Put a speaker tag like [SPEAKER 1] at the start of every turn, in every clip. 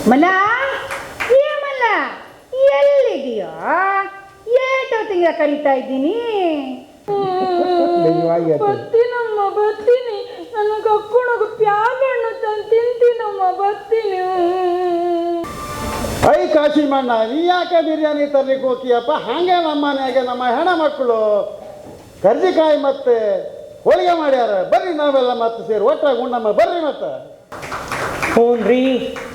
[SPEAKER 1] ಮಲ ಮಲ್ಲ ಎಲ್ಲಿದೆಯೋ? ಏಟೋ ತಿಂಗಳ ಕಳೀತಾ ಇದ್ದೀನಿ.
[SPEAKER 2] ಬರ್ತೀನಮ್ಮ, ಬರ್ತೀನಿ. ನಾನು ಕರ್ಕೊಂಡೋಗ ಪ್ಯಾಗಣ್ಣು ತಂದು ತಿಂತೀನಮ್ಮ, ಬರ್ತೀನಿ.
[SPEAKER 3] ಐ ಕಾಶಿಮಣ್ಣ, ನೀ ಯಾಕೆ ಬಿರಿಯಾನಿ ತರ್ಲಿಕ್ಕೆ ಹೋಗ್ತೀಯಪ್ಪ? ಹಾಗೆ ನಮ್ಮ ಮನೆಯಾಗೆ ನಮ್ಮ ಹೆಣ ಮಕ್ಕಳು ಕರ್ಜಿಕಾಯಿ ಮತ್ತೆ ಹೋಳಿಗೆ ಮಾಡ್ಯಾರ. ಬರ್ರಿ ನಾವೆಲ್ಲ ಮತ್ತೆ ಸೇರಿ ಒಟ್ಟಾಗಿ ಉಣ್ಣಮ್ಮ, ಬರ್ರಿ ಮತ್ತೆ.
[SPEAKER 4] ಹ್ಞೂ ರೀ,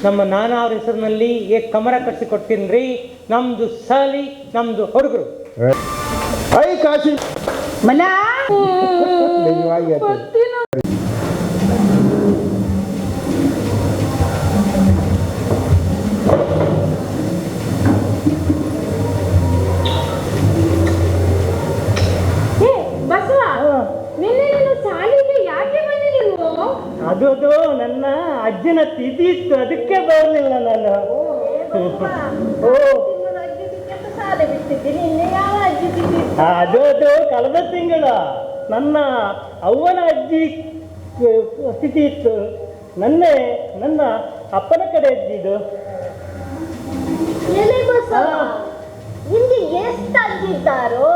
[SPEAKER 4] ನಮ್ಮ ನಾನ ಅವ್ರ ಹೆಸರಿನಲ್ಲಿ ಕಮರ ಕಟ್ಸಿ ಕೊಡ್ತೀನಿ ರೀ. ನಮ್ದು ಸಾಲಿ, ನಮ್ದು ಹುಡುಗರು.
[SPEAKER 3] ಐ ಕಾಶಿ
[SPEAKER 1] ಮಲ
[SPEAKER 2] ಬರ್ತೀನ.
[SPEAKER 4] ಅದು ನನ್ನ ಅಜ್ಜನ ತಿಥಿ ಇತ್ತು, ಅದಕ್ಕೆ ಬರಲಿಲ್ಲ ನಾನು. ಅದು ಕಳೆದ ತಿಂಗಳ ನನ್ನ ಅವ್ವನ ಅಜ್ಜಿ ಸ್ಥಿತಿ ಇತ್ತು. ನನ್ನ ಅಪ್ಪನ ಕಡೆ ಅಜ್ಜಿದು.
[SPEAKER 5] ನಿಮ್ಗೆ ಎಷ್ಟು ಅಜ್ಜಿದ್ದಾರೋ?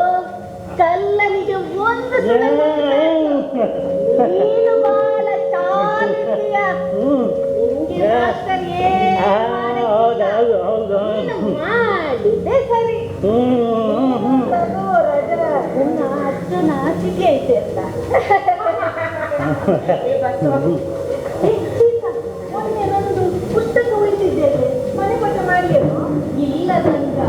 [SPEAKER 5] ಕಲ್ಲನಿಗೆ ಒಂದು ಮಾಡಿದ್ದೆ ಸರಿ. ನಾಚಿಕೆ ಐತೆ ಅಂತ ಮೊನ್ನೆ ನಂದು ಪುಸ್ತಕ ಉಳಿಸಿದ್ದೇನೆ, ಮನೆ ಪಟ್ಟ ಮಾಡಿಯೇನು? ಇಲ್ಲದಂತ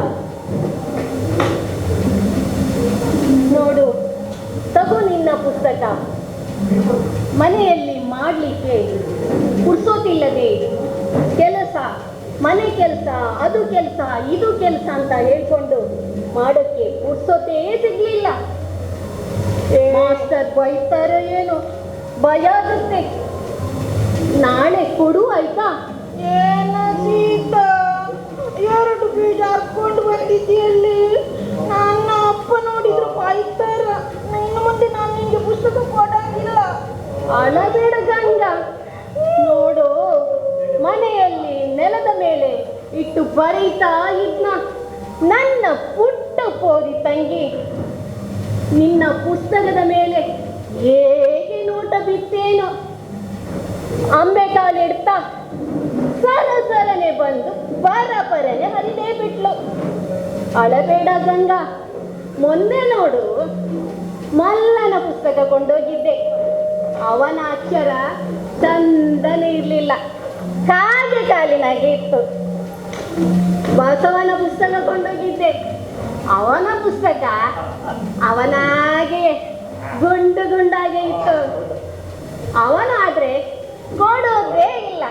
[SPEAKER 5] ನೋಡು, ತಗೋ ನಿನ್ನ ಪುಸ್ತಕ. ಮನೆಯಲ್ಲಿ ಮಾಡಲಿಕ್ಕೆ ಪುರ್ಸೋತಿಲ್ಲದೆ ಕೆಲಸ, ಮನೆ ಕೆಲಸ, ಅದು ಕೆಲಸ, ಇದು ಕೆಲಸ ಅಂತ ಹೇಳ್ಕೊಂಡು ಮಾಡೋಕ್ಕೆ ಪುರ್ಸೋತೇ ಸಿಗ್ಲಿಲ್ಲ. ಮಾಸ್ಟರ್ ಬೈತಾರೋ ಏನೋ ಭಯ ಆಗುತ್ತೆ. ನಾಳೆ ಕೊಡು ಆಯ್ತಾ? ಏನ ಸೀತಾ, 2 ಬೀಜ ಹಾಕೊಂಡು ಬಂದಿದ್ದೀಯಲ್ಲಿ. ನನ್ನ ಅಪ್ಪ ನೋಡಿದ್ರು ಬೈತಾರ. ಇನ್ನು ಮುಂದೆ ನಾನು ನಿಂಗೆ ಪುಸ್ತಕ ಕೊಡಂಗಿಲ್ಲ. ಅಳಬೇಡ ಗಂಗ. ನೋಡು, ಮನೆಯಲ್ಲಿ ನೆಲದ ಮೇಲೆ ಇಟ್ಟು ಬರೀತಾ ಇದ್ನ ನನ್ನ ಪುಟ್ಟ ಪೋರಿ ತಂಗಿ ನಿನ್ನ ಪುಸ್ತಕದ ಮೇಲೆ ಹೇಗೆ ನೋಟ ಬಿತ್ತೇನೋ. ಅಂಬೆ ಕಾಲಿಡ್ತಾ ಸರಸರನೆ ಬಂದು ಬರಬರನೆ ಹರಿದೇ ಬಿಟ್ಲು. ಅಳಬೇಡ ಗಂಗಾ. ಮೊನ್ನೆ ನೋಡು, ಮಲ್ಲನ ಪುಸ್ತಕ ಕೊಂಡೋಗಿದ್ದೆ. ಅವನ ಅಕ್ಷರ ಚಂದನೆ ಇರಲಿಲ್ಲ, ಕಾಗೆ ಕಾಲಿನಾಗೆ ಇತ್ತು. ಬಸವನ ಪುಸ್ತಕ ಕೊಂಡೋಗಿದ್ದೆ. ಅವನ ಪುಸ್ತಕ ಅವನಾಗೆ ಗುಂಡು ಗುಂಡಾಗೆ ಇತ್ತು. ಅವನಾದ್ರೆ ಕೊಡೋದೇ ಇಲ್ಲ.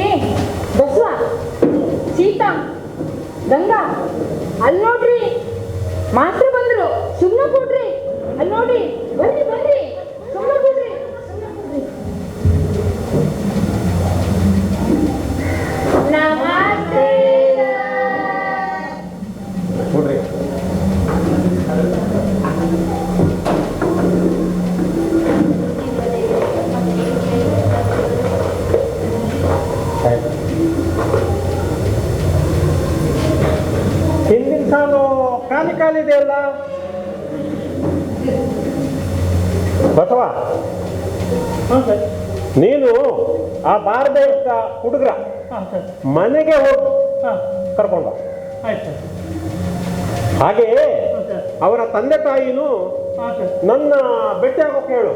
[SPEAKER 5] ಏ ಬಸವ, ಸೀತಾ, ಗಂಗಾ, ಅಲ್ಲಿ ನೋಡ್ರಿ, ಮಾತ್ರ ಬಂದ್ರು. ಸುಮ್ಮನೆ ಕೊಡ್ರಿ, ಅಲ್ಲಿ ನೋಡಿ, ಬರ್ರಿ ಬರ್ರಿ, ಸುಮ್ಮನೆ ಕೊಡ್ರಿ. ನಮಸ್ತೆ.
[SPEAKER 4] ಹಿಂದಿನ ಸಾಲು ಖಾಲಿ ಖಾಲಿ ಇದೆಯಲ್ಲ ಬಸವ. ನೀನು ಆ ಬಾರದೇಶ ಹುಡುಗರ ಮನೆಗೆ ಹೋಗಿ ಕರ್ಕೊಂಡ. ಹಾಗೆ ಅವರ ತಂದೆ ತಾಯಿನೂ ನನ್ನ ಭೇಟಿ ಆಗೋಕೆ ಹೇಳು.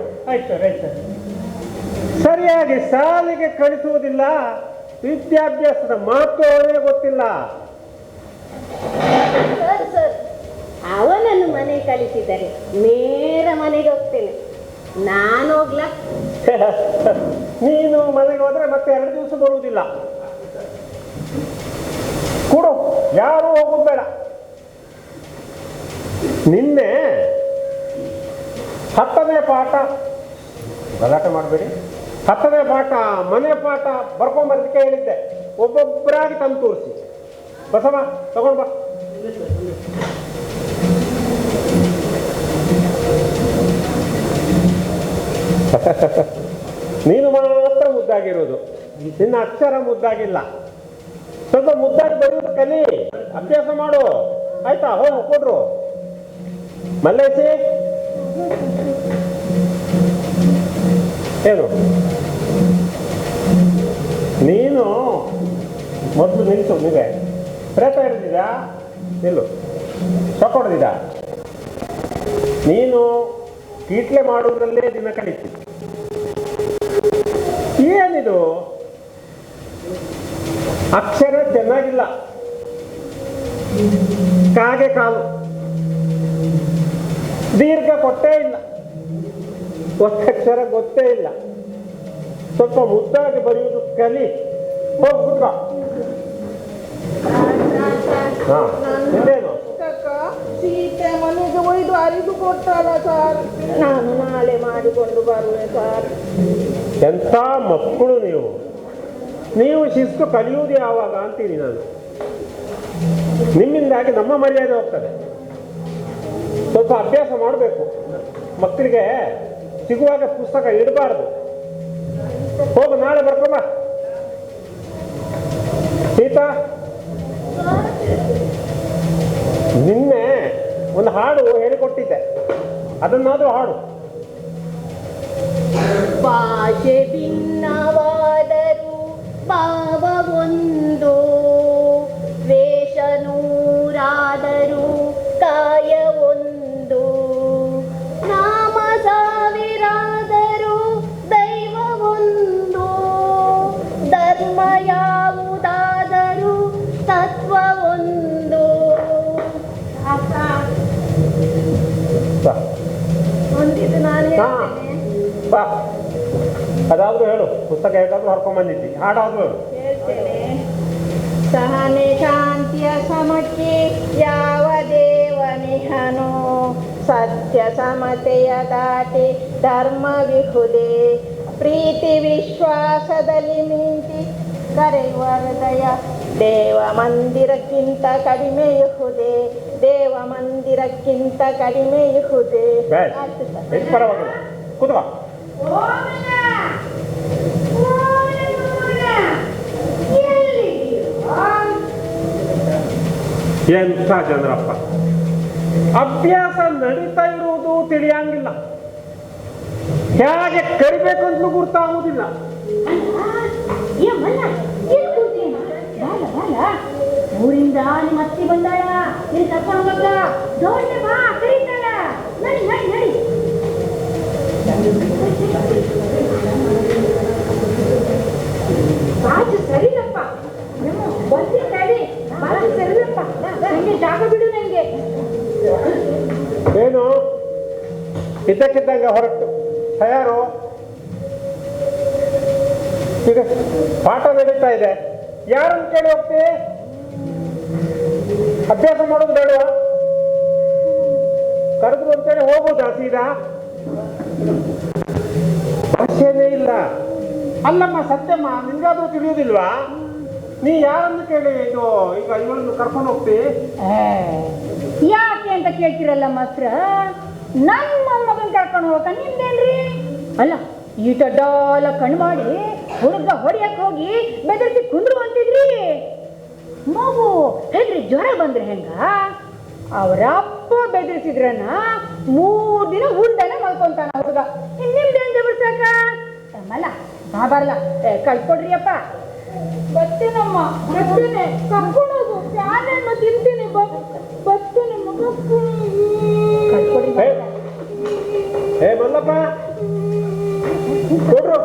[SPEAKER 4] ಸರಿಯಾಗಿ ಶಾಲೆಗೆ ಕಳಿಸುವುದಿಲ್ಲ, ವಿದ್ಯಾಭ್ಯಾಸದ ಮಹತ್ವವೇ ಗೊತ್ತಿಲ್ಲ.
[SPEAKER 5] ಸರ್, ಅವನನ್ನು ಮನೆ ಕಳಿಸಿದರೆ ನೇರ ಮನೆಗೆ ಹೋಗ್ತೇನೆ. ನಾನು ಹೋಗ್ಲಾ?
[SPEAKER 4] ನೀನು ಮನೆಗೆ ಹೋದ್ರೆ ಮತ್ತೆ 2 ದಿವಸ ಬರುವುದಿಲ್ಲ. ಕೊಡು, ಯಾರು ಹೋಗೋದು ಬೇಡ. ನಿನ್ನೆ 10ನೇ ಪಾಠ, ಗಲಾಟೆ ಮಾಡಬೇಡಿ, 10ನೇ ಪಾಠ ಮನೆ ಪಾಠ ಬರ್ಕೊಂಬರ್ಲಿಕ್ಕೆ ಹೇಳಿದ್ದೆ. ಒಬ್ಬೊಬ್ಬರಾಗಿ ತಂದು ತೋರಿಸಿ. ಬಸವ, ತಗೊಂಡು ಬಾ. ನೀನು ಮಾತ್ರ ಮುದ್ದಾಗಿರೋದು, ನಿನ್ನ ಅಕ್ಷರ ಮುದ್ದಾಗಿಲ್ಲ. ಸ್ವಲ್ಪ ಮುದ್ದಾಗಿ ಬರೆಯೋದು ಕಲಿ, ಅಭ್ಯಾಸ ಮಾಡು. ಆಯ್ತಾ? ಹೋಗು, ಕೊಡ್ರು. ಮಲ್ಲೇಶಿ, ಏನು ನೀನು ಮೊದಲು ನಿಲ್ಸು. ನಿಮಗೆ ಪ್ರಯತ್ನ ಹಿಡಿದಿದ್ಯಾ? ನಿಲ್ಲು. ಶಾಕ್ ಹೊಡೆದಿದ್ದ? ನೀನು ಕೀಟ್ಲೆ ಮಾಡುವುದರಲ್ಲೇ ದಿನ ಕಳೀತಿ. ಏನಿದು ಅಕ್ಷರ ಚೆನ್ನಾಗಿಲ್ಲ, ಕಾಗೆ ಕಾಲು, ದೀರ್ಘ ಕೊಟ್ಟೇ ಇಲ್ಲ, ಒತ್ತಕ್ಷರ ಗೊತ್ತೇ ಇಲ್ಲ. ಸ್ವಲ್ಪ ಮುದ್ದಾಗಿ ಬರೆಯುವುದು ಕಲಿ. ಹೋಗ್ಬಿಟ್ಟ. ಹಾ, ನಿಂದೇನು?
[SPEAKER 2] ಸೀತೆ ಮನೆಗೆ ಒಯ್ದು ಅರಿದು ಕೊಟ್ಟಲ್ಲ ಸರ್. ನಾನು ನಾಳೆ ಮಾಡಿಕೊಂಡು ಬರುವೆ ಸರ್.
[SPEAKER 4] ಎಂಥ ಮಕ್ಕಳು ನೀವು! ನೀವು ಶಿಸ್ತು ಕಲಿಯುವುದು ಯಾವಾಗ ಅಂತೀನಿ ನಾನು. ನಿಮ್ಮಿಂದಾಗಿ ನಮ್ಮ ಮರ್ಯಾದೆ ಹೋಗ್ತದೆ. ಸ್ವಲ್ಪ ಅಭ್ಯಾಸ ಮಾಡಬೇಕು. ಮಕ್ಕಳಿಗೆ ಸಿಗುವಾಗ ಪುಸ್ತಕ ಇಡಬಾರ್ದು. ಹೋಗು, ನಾಳೆ ಬರ್ಕೊಂಬ. ಸೀತಾ, ನಿನ್ನೆ ಒಂದು ಹಾಡು ಹೇಳಿಕೊಟ್ಟಿದ್ದೆ, ಅದನ್ನಾದ್ರೂ ಹಾಡು.
[SPEAKER 5] ಭಾಷೆ ಭಿನ್ನವಾದರೂ ಭಾವ ಒಂದು, ವೇಷ ನೂರಾದರೂ ಕಾಯ ಒಂದು, ನಾಮ ಸಾವಿರಾದರೂ ದೈವ ಒಂದು, ಧರ್ಮ ಯಾವುದಾದರೂ ತತ್ವ ಒಂದು. ಒಂದಿದು ನಾನು ಹೇಳ್ತೇನೆ.
[SPEAKER 4] ಬಾ, ಅದಾದ್ರೂ ಹೇಳು. ಪುಸ್ತಕ ಹೇಗಾದ್ರೂ ಹರ್ಕೊಂಡ್ಬಂದಿದ್ದಿ, ಹಾಡಾದ್ರೂ ಹೇಳು.
[SPEAKER 5] ಹೇಳ್ತೇನೆ. ಸಹನೆ ಶಾಂತಿಯ ಸಮಕ್ಕೆ ಯಾವ ದೇವನಿಹನೋ, ಸತ್ಯ ಸಮತೆಯ ದಾಟಿ ಧರ್ಮವಿಹುದೇ, ಪ್ರೀತಿ ವಿಶ್ವಾಸದಲ್ಲಿ ಮಿಂಚಿ ಕರೆಯುವ ಹೃದಯ, ದೇವ ಮಂದಿರಕ್ಕಿಂತ ಕಡಿಮೆಯುಹುದೇ, ದೇವ ಮಂದಿರಕ್ಕಿಂತ ಕಡಿಮೆಯುಹುದೇ.
[SPEAKER 4] ಪರವಾಗಿಲ್ಲ, ಕೂತ್ಕೋ. ಎಂಥ ಜನರಪ್ಪ! ಅಭ್ಯಾಸ ನಡೀತಾ ಇರುವುದು ತಿಳಿಯಂಗಿಲ್ಲ, ಹೇಗೆ ಕರಿಬೇಕು ಅಂತಲೂ ಗುರ್ತಾಗುವುದಿಲ್ಲ.
[SPEAKER 1] ಊರಿಂದ ನಿಮ್ಮ ಅತ್ತಿ ಬಂದಾಳ, ನೀನು ಕರ್ಕೊಂಡು ಹೋಗಕ್ಕ. ದೊಡ್ಡ ಬಾ, ಕರೀತಾಳ. ನಡಿ ನಡಿ ನಡಿ. ಬಾಜು ಸರಿಲಪ್ಪ, ಬಂದಿನ ನಡಿ. ಬಾಜು ಸರಿಲಪ್ಪ, ನನಗೆ ಜಾಗ ಬಿಡು. ನನಗೆ
[SPEAKER 4] ಏನು ಇದ್ದಕ್ಕಿದ್ದಂಗೆ ಹೊರಟು ತಯಾರು. ಈಗ ಪಾಠ ನಡೀತಾ ಇದೆ, ಯಾರನ್ನು ಕೇಳಿ ಹೋಗ್ತಿ? ಅಭ್ಯಾಸ ಮಾಡೋದು ಬೇಡವಾ? ಕರೆದ್ರು ಅಂತೇಳಿ ಹೋಗೋದಾ ಸೀದಾ? ಭಾಷೆನೇ ಇಲ್ಲ. ಅಲ್ಲಮ್ಮ ಸತ್ಯಮ್ಮ, ನಿನ್ಗಾದ್ರೂ ತಿಳಿಯೋದಿಲ್ವಾ? ನೀ ಯಾರನ್ನು ಕೇಳಿ ಇದು ಈಗ ಇವಳನ್ನು ಕರ್ಕೊಂಡು ಹೋಗ್ತಿ?
[SPEAKER 1] ಯಾಕೆ ಅಂತ ಕೇಳ್ತಿರಲ್ಲ ಮಾತ್ರ. ನಮ್ಮ ಮಗನ್ ಕರ್ಕೊಂಡು ಹೋಗಕ ನಿಮ್ದೇನ್ರಿ? ಅಲ್ಲ, ಈಟ ಡಾಲ ಕಣ್ಣು ಮಾಡಿ ಹುಡುಗ ಹೊಡಿಯಕ್ ಹೋಗಿ ಬೆದರಿಸಿ ಕುಂದ್ರು ಅಂತಿದ್ರಿ. ಮಗು ಹೆದ್ರಿ ಜ್ವರ ಬಂದ್ರೆ ಹೆಂಗ? ಅವರ ಅಪ್ಪ ಬೆದರಿಸಿದ್ರನ್ನ 3 ದಿನ ಹುಂಡನ ಮಲ್ಕೊಂತಾನ ಹುಡುಗ. ನಿಮ್ದೇನ್ ಜಬರ್ಸಾಕ? ಮಲ್ಲ ಬರಲ್ಲ, ಕಳ್ಕೊಡ್ರಿ ಅಪ್ಪ.
[SPEAKER 2] ಬರ್ತೇನಮ್ಮ, ಬರ್ತೇನೆ. ಕರ್ಕೊಂಡೋಗು, ಪ್ಯಾನನ್ನು ತಿಂತೀನಿ. ಬರ್ತೇನೆ ಮಗ.
[SPEAKER 1] ಕಳ್ಕೊಡ್ರಿ.
[SPEAKER 4] ಹೇ ಮಲ್ಲಪ್ಪ, ಕೊಡ್ರು.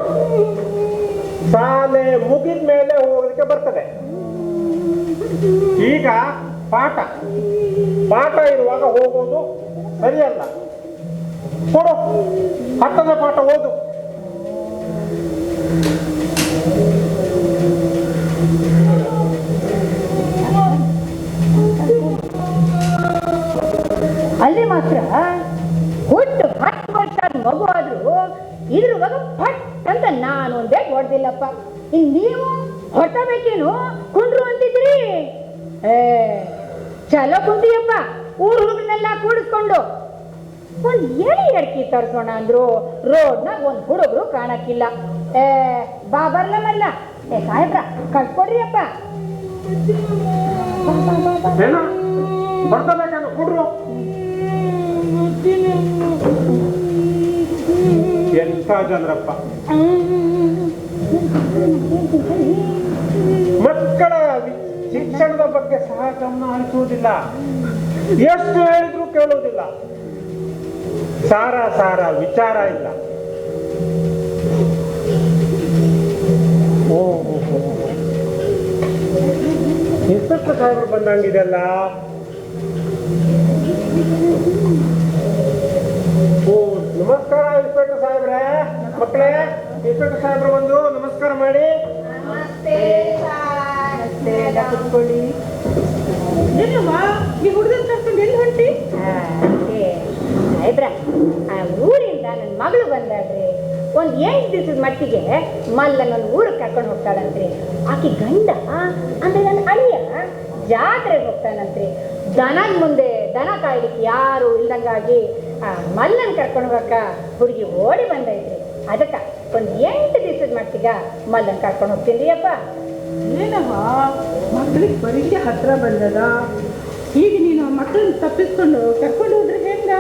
[SPEAKER 4] ಶಾಲೆ ಮುಗಿದ ಮೇಲೆ ಹೋಗೋದಕ್ಕೆ ಬರ್ತದೆ. ಈಗ ಪಾಠ ಇರುವಾಗ ಹೋಗೋದು ಸರಿಯಲ್ಲ. ಕೊಡು, 10ನೇ ಪಾಠ ಓದು.
[SPEAKER 1] ಅಲ್ಲಿ ಮಾತ್ರ ಹುಟ್ಟು 10 ವರ್ಷ ಮಗು ಆದ್ರೂ ಇದ್ರುವಾಗ ಫಟ್ ಅಂತ ನಾನು ಒಂದೇ ಹೊಡೆದಿಲ್ಲಪ್ಪ. ಇನ್ ನೀವು ಹೊಟ್ಟಬೇಕೇನು? ಕುಂಡ್ರು ಅಂತಿದ್ರಿ. ಚಲೋ ಕುಂತಿಯಪ್ಪ, ಊರ್ ಹುಡುಗನೆಲ್ಲ ಕೂಡಿಸ್ಕೊಂಡು. ಒಂದ್ ಎಳಿ ಅಡ್ಕಿ ತರ್ಸೋಣ ಅಂದ್ರು ರೋಡ್ನಾಗ ಒಂದ್ ಹುಡುಗರು ಕಾಣಕ್ಕಿಲ್ಲ. ಬಾ ಬರ್ಲಮಲ್ಲ. ಸಾಹೇಬ್ರ ಕಳ್ಸ್ಕೊಡ್ರಿ ಅಪ್ಪ.
[SPEAKER 4] ಬರ್ತಾನ ಕೊಡ್ರು. ಎಂತ ಜನರಪ್ಪ, ಮಕ್ಕಳ ಶಿಕ್ಷಣದ ಬಗ್ಗೆ ಸಹ ಗಮನ ಹರಿಸುವುದಿಲ್ಲ, ಎಷ್ಟು ಹೇಳಿದ್ರು ಕೇಳುವುದಿಲ್ಲ, ಸಾರ ವಿಚಾರ ಇಲ್ಲ. ಇನ್ಸ್ಪೆಕ್ಟರ್ ಸಾಹೇಬರು ಬಂದಂಗಿದೆಲ್ಲ. ಓ ನಮಸ್ಕಾರ ಇನ್ಸ್ಪೆಕ್ಟರ್ ಸಾಹೇಬ್ರೆ. ಮಕ್ಕಳೇ, ಇನ್ಸ್ಪೆಕ್ಟರ್ ಸಾಹೇಬ್ರು ಬಂದು ನಮಸ್ಕಾರ ಮಾಡಿ.
[SPEAKER 2] ಕುತ್ಕೊಳ್ಳಿ. ಏನಮ್ಮ ಈ ಹುಡುಗನ್ ಕರ್ಕೊಂಡು ಎಲ್ಲಿ ಹೊಂಟಿ?
[SPEAKER 1] ಸಾಹೇಬ್ರ, ಆ ಊರಿಂದ ನನ್ನ ಮಗಳು ಬಂದಾಡ್ರಿ. ಒಂದ್ 8 ದಿವಸದ ಮಟ್ಟಿಗೆ ಮಲ್ಲನೊಂದು ಊರಿಗೆ ಕರ್ಕೊಂಡು ಹೋಗ್ತಾಳಂತ್ರಿ. ಆಕಿ ಗಂಡ ಅಂದ್ರೆ ನನ್ನ ಅಳಿಯ ಜಾತ್ರೆಗೆ ಹೋಗ್ತಾನಂತ್ರಿ. ದನದ ಮುಂದೆ ದನ ಕಾಯ್ಲಿಕ್ಕೆ ಯಾರು ಇಲ್ದಂಗಾಗಿ ಮಲ್ಲನ್ ಕರ್ಕೊಂಡು ಹೋಗಕ್ಕ ಹುಡುಗಿ ಓಡಿ ಬಂದೈತ್ರಿ. ಅದಕ್ಕ ಒಂದ್ 8 ದಿವಸದ ಮಟ್ಟಿಗೆ ಮಲ್ಲನ್ ಕರ್ಕೊಂಡು ಹೋಗ್ತೀನಿ ಅಪ್ಪ.
[SPEAKER 2] ಏನಮ್ಮ ಮಕ್ಕಳಿಗೆ ಪರೀಕ್ಷೆ ಹತ್ರ ಬಂದದ, ಈಗ ನೀನು ಮಕ್ಕಳನ್ನ ತಪ್ಪಿಸ್ಕೊಂಡು ಕರ್ಕೊಂಡು ಹೋದ್ರೆ ಹೆಂಗ?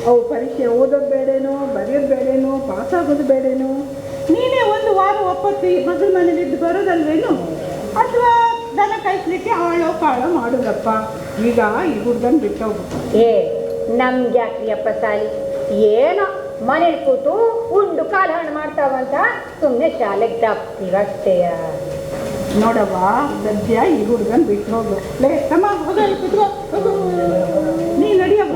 [SPEAKER 2] ಅವು ಪರೀಕ್ಷೆ ಓದೋದು ಬೇಡೇನೋ, ಬರೆಯೋದು ಬೇಡೇನೋ, ಪಾಸ್ ಆಗೋದು ಬೇಡೇನೋ? ನೀನೇ ಒಂದು ವಾರ ಒಪ್ಪತ್ತಿ ಮಗಳ ಮನೇಲಿದ್ದು ಬರೋದಲ್ವೇನು? ಅಥವಾ ದನ ಕಾಯಿಸ್ಲಿಕ್ಕೆ ಆಳೋ ಕಾಳೋ ಮಾಡೋದಪ್ಪ. ಈಗ ಈ ಹುಡುಗನ್ ಬಿಟ್ಟೋಗು.
[SPEAKER 1] ನಮ್ಗೆ ಯಾಕ್ರಿ ಅಪ್ಪ ಸಾಲಿ, ಏನೋ ಮನೇಲಿ ಕೂತು ಉಂಡು ಕಾಲು ಹಣ್ಣು ಮಾಡ್ತಾವಂತ ಸುಮ್ಮನೆ ಶಾಲೆಗೆ ತಪ್ತೀವಷ್ಟೇ.
[SPEAKER 2] ನೋಡವ್ವ, ಸದ್ಯ ಈ ಹುಡುಗನ್ ಬಿಟ್ಟು ಹೋಗು. ಲೇ ತಮ್ಮ, ಹೋಗಲಿ ಕುತ್ಕೋ, ಹೋಗು. ನೀ ನಡಿಯಮ್ಮ,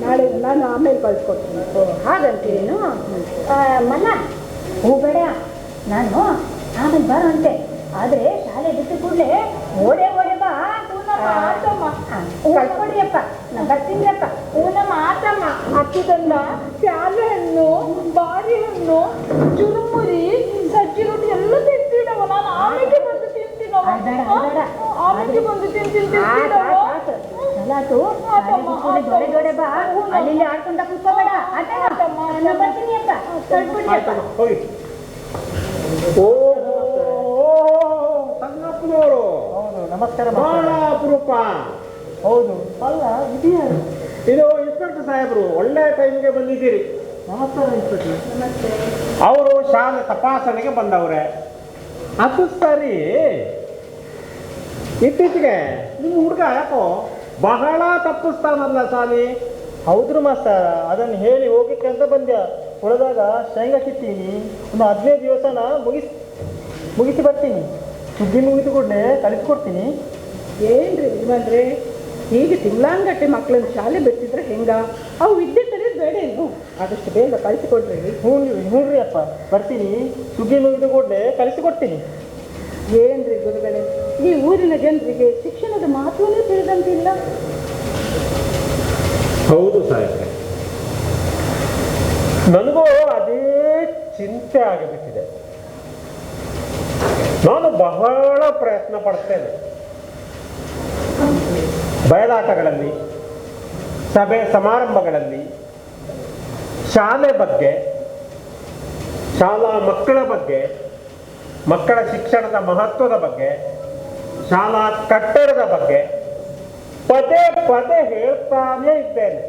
[SPEAKER 2] ನಾಳೆ ನಾನು ಆಮೇಲೆ ಕಳ್ಸ್ಕೊಡ್ತೀನಿ.
[SPEAKER 1] ಹಾಗಂತೀರೇನು? ಮಲ್ಲ ಹೂ ಬೇಡ, ನಾನು ಆಮೇಲೆ ಬರೋಂತೆ. ಆದ್ರೆ ಶಾಲೆ ಬಿಟ್ಟು ಕೂಡಲೇ ಓಡೆ ಬಾ. ಕಳ್ಕೊಡ್ರಿಯಪ್ಪ, ನಾ ಬರ್ತೀನಿಯಪ್ಪ.
[SPEAKER 2] ನಮ್ಮ ಆತಮ್ಮ ಅಕ್ಕಿದಂದ ಪ್ಯಾಲೆ ಹಣ್ಣು, ಬಾರಿ ಹಣ್ಣು, ಚುರುಮುರಿ, ಸಜ್ಜಿ ರೊಟ್ಟಿ ಎಲ್ಲ ತಿಂತೀನವ. ನಾನು ಆಮೇಲೆ ಬಂದು ತಿಂತೀನವ. ಆಮೇಲೆ ಬಂದು ತಿಂತೀನಿ.
[SPEAKER 1] ದೊಡ್ಡ ಬಾ, ಅಲ್ಲಿ ಆಡ್ಕೊಂಡ ಕೂತ್ಕೋಬೇಡ. ನಾ ಬರ್ತೀನಿಯಪ್ಪ, ಕಳ್ಕೊಡ್ರಿಯಪ್ಪ.
[SPEAKER 4] ಸಂಗಪ್ಪನವರು
[SPEAKER 3] ನಮಸ್ಕಾರ.
[SPEAKER 4] ಬಹಳ ಅಪರೂಪ.
[SPEAKER 3] ಹೌದು, ಅಲ್ಲ ಇದೆಯಾರು?
[SPEAKER 4] ಇದು ಇನ್ಸ್ಪೆಕ್ಟರ್ ಸಾಹೇಬರು, ಒಳ್ಳೆ ಟೈಮ್ಗೆ ಬಂದಿದ್ದೀರಿ.
[SPEAKER 3] ನಮಸ್ಕಾರ ಇನ್ಸ್ಪೆಕ್ಟರ್.
[SPEAKER 4] ಅವರು ಶಾಲೆ ತಪಾಸಣೆಗೆ ಬಂದವ್ರೆ. ಅದು ಸರಿ, ಇತ್ತೀಚೆಗೆ ನಿಮ್ಮ ಹುಡುಗ ಯಾಕೋ ಬಹಳ ತಪ್ಪಿಸ್ತಾನಲ್ಲ ಶಾಲೆ?
[SPEAKER 3] ಹೌದ್ರು ಮಾಸ್ತರ, ಅದನ್ನು ಹೇಳಿ ಹೋಗಿಕ್ಕೆ ಅಂತ ಬಂದ್ಯಾ. ಹೊಳೆದಾಗ ಶೇಂಗಾ ಕಿತ್ತೀನಿ, ಒಂದು 15 ದಿವಸನ ಮುಗಿಸಿ ಬರ್ತೀನಿ. ಸುದ್ದಿ ಮುಗಿದು ಕೂಡಲೇ ಕಳಿಸ್ಕೊಡ್ತೀನಿ.
[SPEAKER 2] ಏನ್ರಿ ನಿಮ್ಮಂದ್ರೆ ಹೀಗೆ ತಿಂಗಳಾಂಗಟ್ಟೆ ಮಕ್ಕಳನ್ನ ಶಾಲೆ ಬಿಟ್ಟಿದ್ರೆ ಹೆಂಗ? ಅವು ವಿದ್ಯೆ ಕಲಿಯೋದು ಬೇಡೇನು? ಆದಷ್ಟು ಬೇಗ ಕಳಿಸಿಕೊಡ್ರಿ.
[SPEAKER 3] ಹ್ಞೂ ರೀ ಅಪ್ಪ, ಬರ್ತೀನಿ. ಸುದ್ದಿ ಮುಗಿದು ಕೂಡಲೇ ಕಳಿಸಿಕೊಡ್ತೀನಿ.
[SPEAKER 2] ಏನ್ರಿ ಗುರುಗಳೇ, ಈ ಊರಿನ ಜನರಿಗೆ ಶಿಕ್ಷಣದ ಮಹತ್ವನೇ ತಿಳಿದಂತಿಲ್ಲ.
[SPEAKER 4] ಹೌದು ಸಾಹೇಬ್ರೆ, ನನಗೂ ಅದೇ ಚಿಂತೆ ಆಗಿಬಿಟ್ಟಿದೆ. ನಾನು ಬಹಳ ಪ್ರಯತ್ನ ಪಡ್ತೇನೆ. ಬಯಲಾಟಗಳಲ್ಲಿ, ಸಭೆ ಸಮಾರಂಭಗಳಲ್ಲಿ ಶಾಲೆ ಬಗ್ಗೆ, ಶಾಲಾ ಮಕ್ಕಳ ಬಗ್ಗೆ, ಮಕ್ಕಳ ಶಿಕ್ಷಣದ ಮಹತ್ವದ ಬಗ್ಗೆ, ಶಾಲಾ ಕಟ್ಟಡದ ಬಗ್ಗೆ ಪದೇ ಪದೇ ಹೇಳ್ತಾನೇ ಇದ್ದೇನೆ.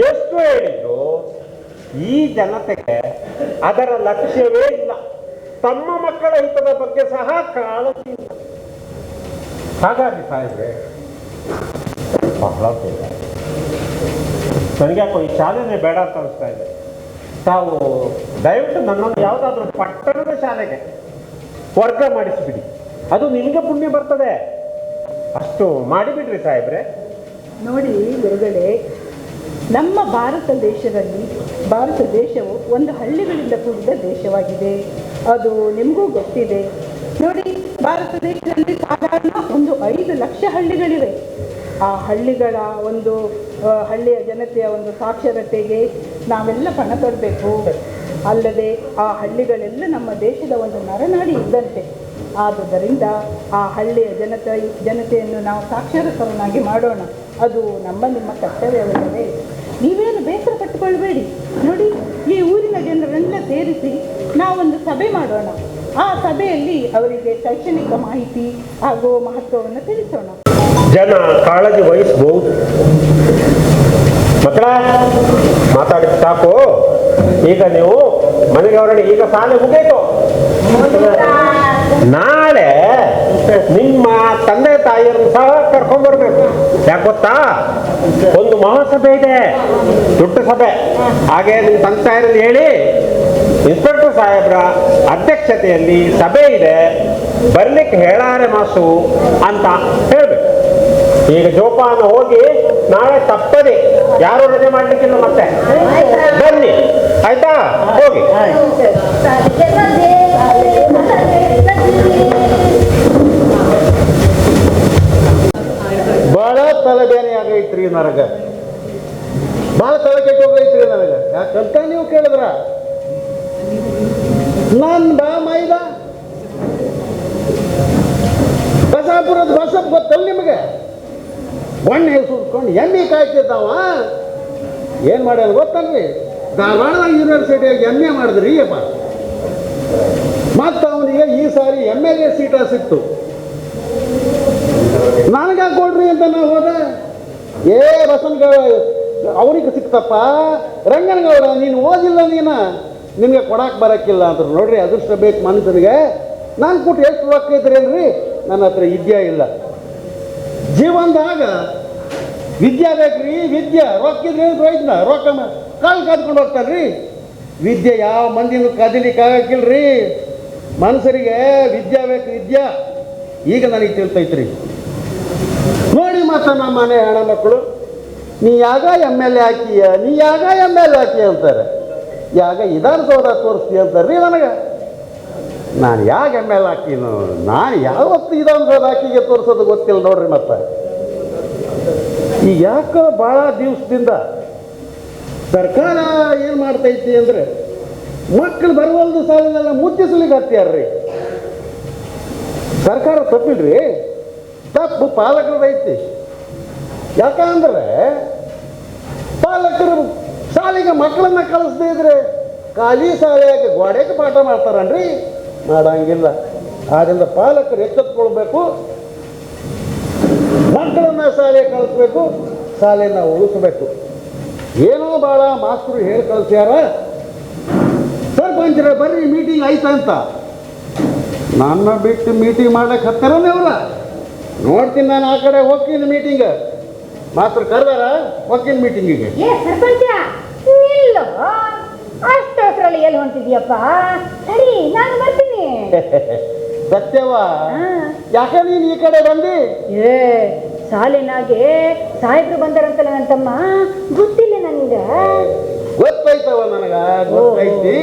[SPEAKER 4] ಎಷ್ಟು ಹೇಳಿದ್ರು ಈ ಜನತೆಗೆ ಅದರ ಲಕ್ಷ್ಯವೇ ಇಲ್ಲ. ತಮ್ಮ ಮಕ್ಕಳ ಹಿತದ ಬಗ್ಗೆ ಸಹ ಕಾಳಜಿ ಇಲ್ಲ. ಹಾಗಾಗಿ ಸಾಹೇಬ್ರೆ, ಬಹಳ ಬೇಡ, ನನಗ್ಯಾಕೋ ಈ ಶಾಲೆನೇ ಬೇಡ ಅಂತ ಅನಿಸ್ತಾ ಇದೆ. ತಾವು ದಯವಿಟ್ಟು ನನ್ನನ್ನು ಯಾವುದಾದ್ರೂ ಪಟ್ಟಣದ ಶಾಲೆಗೆ ವರ್ಗ ಮಾಡಿಸಿಬಿಡಿ, ಅದು ನಿಮಗೆ ಪುಣ್ಯ ಬರ್ತದೆ. ಅಷ್ಟು ಮಾಡಿಬಿಡ್ರಿ ಸಾಹೇಬ್ರೆ.
[SPEAKER 2] ನೋಡಿ ಗುರುಗಳೇ, ನಮ್ಮ ಭಾರತ ದೇಶವು ಒಂದು ಹಳ್ಳಿಗಳಿಂದ ಕೂಡಿದ ದೇಶವಾಗಿದೆ. ಅದು ನಿಮಗೂ ಗೊತ್ತಿದೆ. ನೋಡಿ, ಭಾರತ ದೇಶದಲ್ಲಿ ಸಾಧಾರಣ ಒಂದು 5 ಲಕ್ಷ ಹಳ್ಳಿಗಳಿವೆ. ಆ ಹಳ್ಳಿಗಳ ಹಳ್ಳಿಯ ಜನತೆಯ ಒಂದು ಸಾಕ್ಷರತೆಗೆ ನಾವೆಲ್ಲ ಪಣ ತೊಡಬೇಕು. ಅಲ್ಲದೆ ಆ ಹಳ್ಳಿಗಳೆಲ್ಲ ನಮ್ಮ ದೇಶದ ಒಂದು ನರನಾಡಿ ಇದ್ದಂತೆ. ಆದುದರಿಂದ ಆ ಹಳ್ಳಿಯ ಜನತೆಯನ್ನು ನಾವು ಸಾಕ್ಷರತರನ್ನಾಗಿ ಮಾಡೋಣ. ಅದು ನಿಮ್ಮ ಕರ್ತವ್ಯವಲ್ಲವೇ? ನೀವೇನು ಬೇಸರ ಪಟ್ಟುಕೊಳ್ಬೇಡಿ. ನೋಡಿ, ಈ ಊರಿನ ಜನರನ್ನೆಲ್ಲ ಸೇರಿಸಿ ನಾವೊಂದು ಸಭೆ ಮಾಡೋಣ. ಆ ಸಭೆಯಲ್ಲಿ ಅವರಿಗೆ ಶೈಕ್ಷಣಿಕ ಮಾಹಿತಿ ಹಾಗೂ ಮಹತ್ವವನ್ನು ತಿಳಿಸೋಣ.
[SPEAKER 4] ಜನ ಕಾಳಜಿ ವಹಿಸಬಹುದು. ಮಕ್ಕಳ ಮಾತಾಡಿ ಸಾಕು. ಈಗ ನೀವು ಮನೆಗೆ ಹೊರಡಿ. ಈಗ ಶಾಲೆ ಮುಗಿಯಿತು. ನಾಳೆ ನಿಮ್ಮ ತಂದೆ ತಾಯಿಯರನ್ನು ಸಹ ಕರ್ಕೊಂಡ್ ಬರ್ಬೇಕು. ಯಾಕೆ ಗೊತ್ತಾ, ಒಂದು ಮಹಾಸಭೆ ಇದೆ, ದೊಡ್ಡ ಸಭೆ. ಹಾಗೆ ನಿಮ್ಮ ತಂದೆ ತಾಯಿರಲ್ಲಿ ಹೇಳಿ, ಇನ್ಸ್ಪೆಕ್ಟರ್ ಸಾಹೇಬ್ರ ಅಧ್ಯಕ್ಷತೆಯಲ್ಲಿ ಸಭೆ ಇದೆ, ಬರ್ಲಿಕ್ಕೆ ಹೇಳಾರೆ ಮಾಸು ಅಂತ ಹೇಳ್ಬೇಕು. ಈಗ ಜೋಪಾನ ಹೋಗಿ ನಾಳೆ ತಪ್ಪದೆ ಯಾರು ರಜೆ ಮಾಡ್ಲಿಕ್ಕಿಲ್ಲ, ಮತ್ತೆ ಬನ್ನಿ ಆಯ್ತಾ? ಹೋಗಿ.
[SPEAKER 3] ಭಾಳ ತಲೆಬೇನೆ ಆಗೈತ್ರಿ ನನಗೆ, ಭಾಳ ತಲೆ ಕೆಟ್ಟೋಗೈತ್ರಿ ನನಗೆ. ಯಾಕಂತ ನೀವು ಕೇಳಿದ್ರ, ನಾನು ಬಾ ಮೈದ ಬಸಾಪುರದ ಬಸಪ್ ಗೊತ್ತಲ್ಲ ನಿಮಗೆ? ಬಣ್ಣ ಸುಟ್ಕೊಂಡು ಎಮ್ಮೆ ಕಾಯ್ತಿದ್ದಾವ. ಏನು ಮಾಡ್ಯಾನ ಗೊತ್ತಲ್ರಿ? ಧಾರವಾಡದಾಗ ಯೂನಿವರ್ಸಿಟಿಯಾಗಿ ಎಮ್ಮೆ ಮಾಡಿದ್ರಿ ಅಪ್ಪ. ಮತ್ತು ಅವನಿಗೆ ಈ ಸಾರಿ MLA ಸೀಟ ಸಿಕ್ತು. ನನಗೆ ಕೊಡ್ರಿ ಅಂತ ನಾವು ಹೋದ. ಬಸನಗೌಡ ಅವ್ರಿಗೆ ಸಿಕ್ತಪ್ಪ. ರಂಗನಗೌಡ ನೀನು ಓದಿಲ್ಲ, ನಿನಗೆ ಕೊಡಕ್ಕೆ ಬರೋಕ್ಕಿಲ್ಲ ಅಂದರು. ನೋಡ್ರಿ, ಅದೃಷ್ಟ ಬೇಕು ಮನುಷ್ಯನಿಗೆ. ನಾನು ಕೊಟ್ಟು ಎಷ್ಟು ರೊಕ್ಕ ಇದ್ರೇನ್ರಿ? ನನ್ನ ಹತ್ರ ವಿದ್ಯೆ ಇಲ್ಲ. ಜೀವನದಾಗ ವಿದ್ಯೆ ಬೇಕ್ರಿ, ವಿದ್ಯೆ. ರೊಕ್ಕ ಇದ್ರೆ ಪ್ರಯೋಜನ. ರೊಕ್ಕ ಕಾಲು ಕಾದ್ಕೊಂಡು ಹೋಗ್ತಾರ್ರಿ. ವಿದ್ಯೆ ಯಾವ ಮಂದಿನೂ ಕದಿಲಿಕ್ಕೆ ಆಗಕ್ಕಿಲ್ರಿ. ಮನುಷ್ಯರಿಗೆ ವಿದ್ಯೆ ಬೇಕು, ವಿದ್ಯೆ. ಈಗ ನನಗೆ ತಿಳ್ತೈತ್ರಿ. ನೋಡಿ ಮತ್ತೆ ನಮ್ಮ ಮನೆ ಹೆಣ್ಮಕ್ಳು, ನೀ ಯಾಗ MLA ಹಾಕಿಯ, ನೀ ಯಾಗ MLA ಹಾಕಿ ಅಂತಾರೆ. ಯಾಗ ವಿಧಾನಸೌಧ ತೋರಿಸ್ತೀಯ ಅಂತಾರ್ರಿ ನನಗೆ. ನಾನು ಯಾಗ MLA ಹಾಕಿನು? ನಾನು ಯಾವತ್ತು ವಿಧಾನಸೌಧ ಹಾಕಿಗೆ ತೋರಿಸೋದು ಗೊತ್ತಿಲ್ಲ ನೋಡ್ರಿ. ಮತ್ತೆ ಈಗ ಯಾಕೆ ಭಾಳ ದಿವಸದಿಂದ ಸರ್ಕಾರ ಏನು ಮಾಡ್ತೈತಿ ಅಂದರೆ, ಮಕ್ಕಳು ಬರುವಲ್ದು ಸಾಲಿನೆಲ್ಲ ಮುಚ್ಚಿಸ್ಲಿಕ್ಕೆ ಹತ್ಯಾರ್ರಿ. ಸರ್ಕಾರ ತಪ್ಪಿಲ್ರಿ, ತಪ್ಪು ಪಾಲಕರದೈತಿ. ಯಾಕಂದ್ರೆ ಪಾಲಕರು ಶಾಲೆಗೆ ಮಕ್ಕಳನ್ನ ಕಳಿಸದೇ ಇದ್ರೆ ಖಾಲಿ ಶಾಲೆಯಾಗಿ ಗೋಡೆಗೆ ಪಾಠ ಮಾಡ್ತಾರನ್ರಿ? ಮಾಡಂಗಿಲ್ಲ. ಆದ್ದರಿಂದ ಪಾಲಕರು ಎಚ್ಚೆತ್ಕೊಳ್ಬೇಕು, ಮಕ್ಕಳನ್ನ ಶಾಲೆಗೆ ಕಳಿಸ್ಬೇಕು, ಶಾಲೆಯನ್ನು ಉಳಿಸ್ಬೇಕು. ಏನೋ ಭಾಳ ಮಾಸ್ತರು ಹೇಳಿ ಕಳಿಸ್ಯಾರ, ಸರ್ಪಂಚರ ಬರ್ರಿ ಮೀಟಿಂಗ್ ಆಯ್ತಂತ. ನನ್ನ ಬಿಟ್ಟು ಮೀಟಿಂಗ್ ಮಾಡ್ಲಿಕ್ಕೆ ಹತ್ತಾರನೇ ಅವ್ರ. ನೋಡ್ತೀನಿ, ನಾನು ಆ ಕಡೆ ಹೋಗ್ತೀನಿ ಮೀಟಿಂಗ್. ಮಾಸ್ತರು ಕರೆದಾರ, ಹೋಗ್ತೀನಿ ಮೀಟಿಂಗಿಗೆ.
[SPEAKER 1] ಸರ್ಪಂಚ ನಿಲ್ಲು, ಅಷ್ಟರಲ್ಲಿ ಎಲ್ಲಿ ಹೊಂಟಿದ್ಯಪ್ಪ? ಸರಿ, ನಾನು ಬರ್ತೀನಿ.
[SPEAKER 3] ಸತ್ಯವ, ಯಾಕೆ ನೀನು ಈ ಕಡೆ ಬಂದಿ?
[SPEAKER 1] ಸಾಲಿನಾಗೆ ಸಾಹೇಬ್ರು ಬಂದಾರಂತಲ್ಲ ನನ್ನ ತಮ್ಮ, ಗೊತ್ತಿಲ್ಲ ನನಗೆ.
[SPEAKER 3] ಗೊತ್ತೈತವ ನನಗ, ಗೊತ್ತೈತಿ.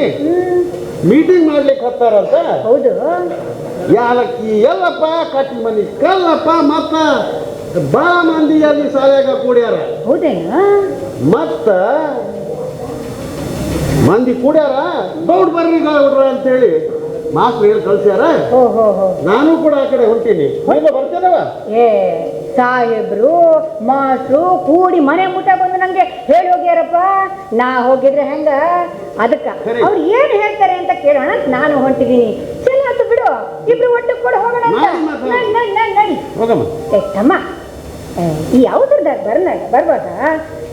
[SPEAKER 3] ಮೀಟಿಂಗ್ ಮಾಡ್ಲಿಕ್ಕೆ ಹತ್ತಾರಂತ.
[SPEAKER 1] ಹೌದು.
[SPEAKER 3] ಯಾಲಕ್ಕಿ ಎಲ್ಲಪ್ಪ, ಕಟ್ಟಿ ಮನಿ ಕಲ್ಲಪ್ಪ, ಮತ್ತ ಭಾಳ ಮಂದಿ ಅಲ್ಲಿ ಶಾಲೆಯಾಗ ಕೂಡ್ಯಾರ.
[SPEAKER 1] ಹೌದೇನಾ?
[SPEAKER 3] ಮತ್ತ ಮಂದಿ ಕೂಡ್ಯಾರ, ದೌಡ್ ಬರ್ರಿ ಗೌಡ್ರ ಅಂತೇಳಿ ಮಾಸ್ಟ್ರು ಹೇಳಿ ಕಳ್ಸ್ಯಾರ. ನಾನು ಕೂಡ ಆ ಕಡೆ ಹೊಂಟೀನಿ. ಬರ್ತೇನವ?
[SPEAKER 1] ಸಾಹೇಬ್ರು ಮಾಸ್ಟ್ರು ಕೂಡಿ ಮನೆ ಮುಟ್ಟ ಬಂದು ನಂಗೆ ಹೇಳಿ ಹೋಗ್ಯಾರಪ್ಪ. ನಾ ಹೋಗಿದ್ರೆ ಹೆಂಗ? ಅದಕ್ಕ ಅವ್ರು ಏನ್ ಹೇಳ್ತಾರೆ ಅಂತ ಕೇಳೋಣ ನಾನು ಹೊಂಟಿದ್ದೀನಿ. ಚಲೋ ಆಯ್ತು ಬಿಡು, ಇಬ್ರು ಒಟ್ಟು ಕೂಡ ಹೋಗೋಣ. ನಡಿ ತಮ್ಮ, ಈ ಅವಸರದಾಗ ಬರ್ವಾಗ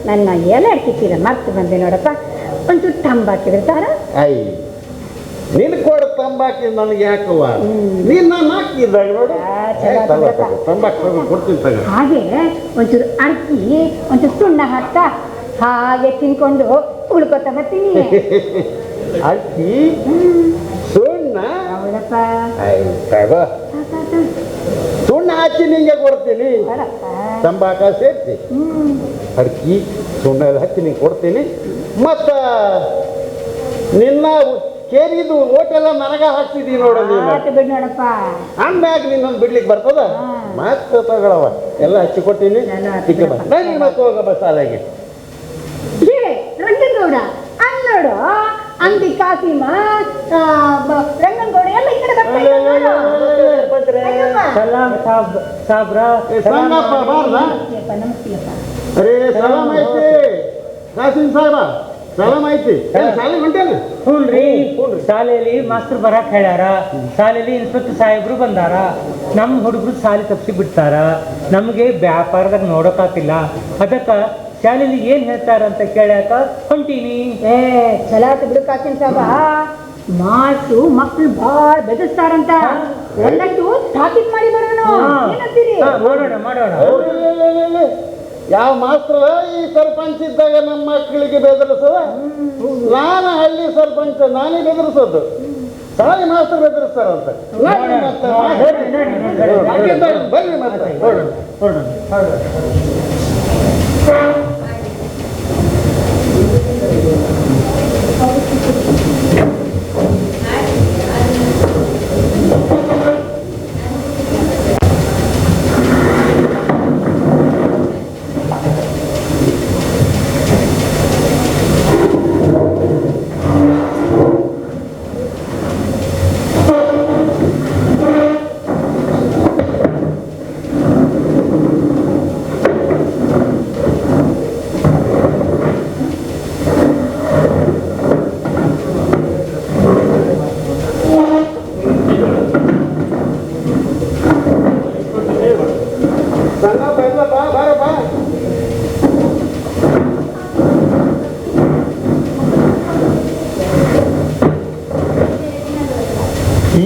[SPEAKER 1] ನನ್ನ ಎಲೆ ಅಡ್ಕಿತ್ತೀರ ಮರ್ತು ಬಂದೆ ನೋಡಪ್ಪ. ಒಂಚೂರು ತಂಬಾಕಿದ್ರೆ ತಾರ.
[SPEAKER 3] ನಿನ್ ಕೊಡ ತಂಬಾಕಿ ನನಗೆ ಯಾಕವ? ನೀನ್ ನಾನು ಹಾಕಿದ್ದಾಗ ನೋಡು, ತಂಬಾಕು ಕೊಡ್ತೀನಿ ತಗ.
[SPEAKER 1] ಹಾಗೆ ಒಂಚೂರು ಅಕ್ಕಿ, ಒಂಚೂರು ಸುಣ್ಣ ಹಾಕ್ತಾ ಹಾಗೆ ತಿನ್ಕೊಂಡು ಉಳ್ಕೊತ ಬರ್ತೀನಿ.
[SPEAKER 3] ಅಕ್ಕಿ ಸುಣ್ಣ?
[SPEAKER 1] ಹೌದಪ್ಪ.
[SPEAKER 3] ಸುಣ್ಣ ಹಚ್ಚಿ ನಿಂಗೆ ಕೊಡ್ತೀನಿ, ತಂಬಾಕ ಸೇರಿಸಿ ಅಕ್ಕಿ ಸುಣ್ಣ ಎಲ್ಲ ಹಚ್ಚಿ ನಿಂಗೆ ಕೊಡ್ತೀನಿ. ಮತ್ತ ನಿನ್ನ ಕೇರಿದು ಓಟೆಲ್ಲ ನನಗ ಹಾಕ್ತಿದ್ದೀವಿ ನೋಡೋದು.
[SPEAKER 1] ನೋಡಪ್ಪ,
[SPEAKER 3] ಹಂಗಾಗ ನಿನ್ನೊಂದು ಬಿಡ್ಲಿಕ್ಕೆ ಬರ್ತದ? ಮತ್ತೆ ತಗೊಳವ, ಎಲ್ಲ ಹಚ್ಚಿ ಕೊಡ್ತೀನಿ. ಮತ್ತೆ ಹೋಗಪ್ಪ ಶಾಲೆಗೆ.
[SPEAKER 1] ರಂಗನಗೌಡ ಅನ್ನೋಡು, ಅಂದಿ ಕಾಸಿಮ, ರಂಗನಗೌಡ ಎಲ್ಲ ಈ ಕಡೆ
[SPEAKER 3] ಅರೇ ಸಲಾಮ್ ಐತಿ. ಕಾಸಿನ ಸಾಹೇಬ ಸಲಾಮ್ ಐತಿ ಶಾಲೆಗೆ ಹೊಂಟೇನೆ.
[SPEAKER 6] ಹ್ಞೂನ್ರಿ ಶಾಲೆಯಲ್ಲಿ ಮಾಸ್ತರ್ ಬರಾಕ್ ಹೇಳ್ಯಾರ, ಶಾಲೆಯಲ್ಲಿ ಇನ್ಸ್ಪೆಕ್ಟರ್ ಸಾಹೇಬ್ರು ಬಂದಾರ, ನಮ್ಮ ಹುಡುಗರು ಶಾಲೆ ತಪ್ಪಿಸಿ ಬಿಡ್ತಾರ, ನಮಗೆ ವ್ಯಾಪಾರದಾಗ ನೋಡೋಕಾತಿಲ್ಲ, ಅದಕ್ಕೆ ಶಾಲೆಯಲ್ಲಿ ಏನು ಹೇಳ್ತಾರ ಅಂತ ಕೇಳ್ಯಾಕ ಹೊಂಟೀನಿ.
[SPEAKER 1] ಏ ಚಲಾತ ಬಿಡುಕಾಕಿನ ಸಾಬ ಮಾಸು ಮಕ್ಳು ಭಾಳ ಬೆದರ್ಸ್ತಾರಂತ ಒಂದಷ್ಟು ತಾಕೀತ್ ಮಾಡಿ ಬರೋಣ. ಏನಂತೀರಿ?
[SPEAKER 6] ಮಾಡೋಣ ಮಾಡೋಣ.
[SPEAKER 3] ಯಾವ ಮಾಸ್ತರ ಈ ಸರ್ಪಂಚ್ ಇದ್ದಾಗ ನಮ್ಮ ಮಕ್ಕಳಿಗೆ ಬೆದರಿಸೋದ? ನಾನು ಹಳ್ಳಿ ಸರ್ಪಂಚ, ನಾನೇ ಬೆದರಿಸೋದು. ಶಾಲೆ ಮಾಸ್ತರ್ ಬೆದರಿಸ್ತಾರಂತ. ಬರ್ರಿ ಮತ್ತೆ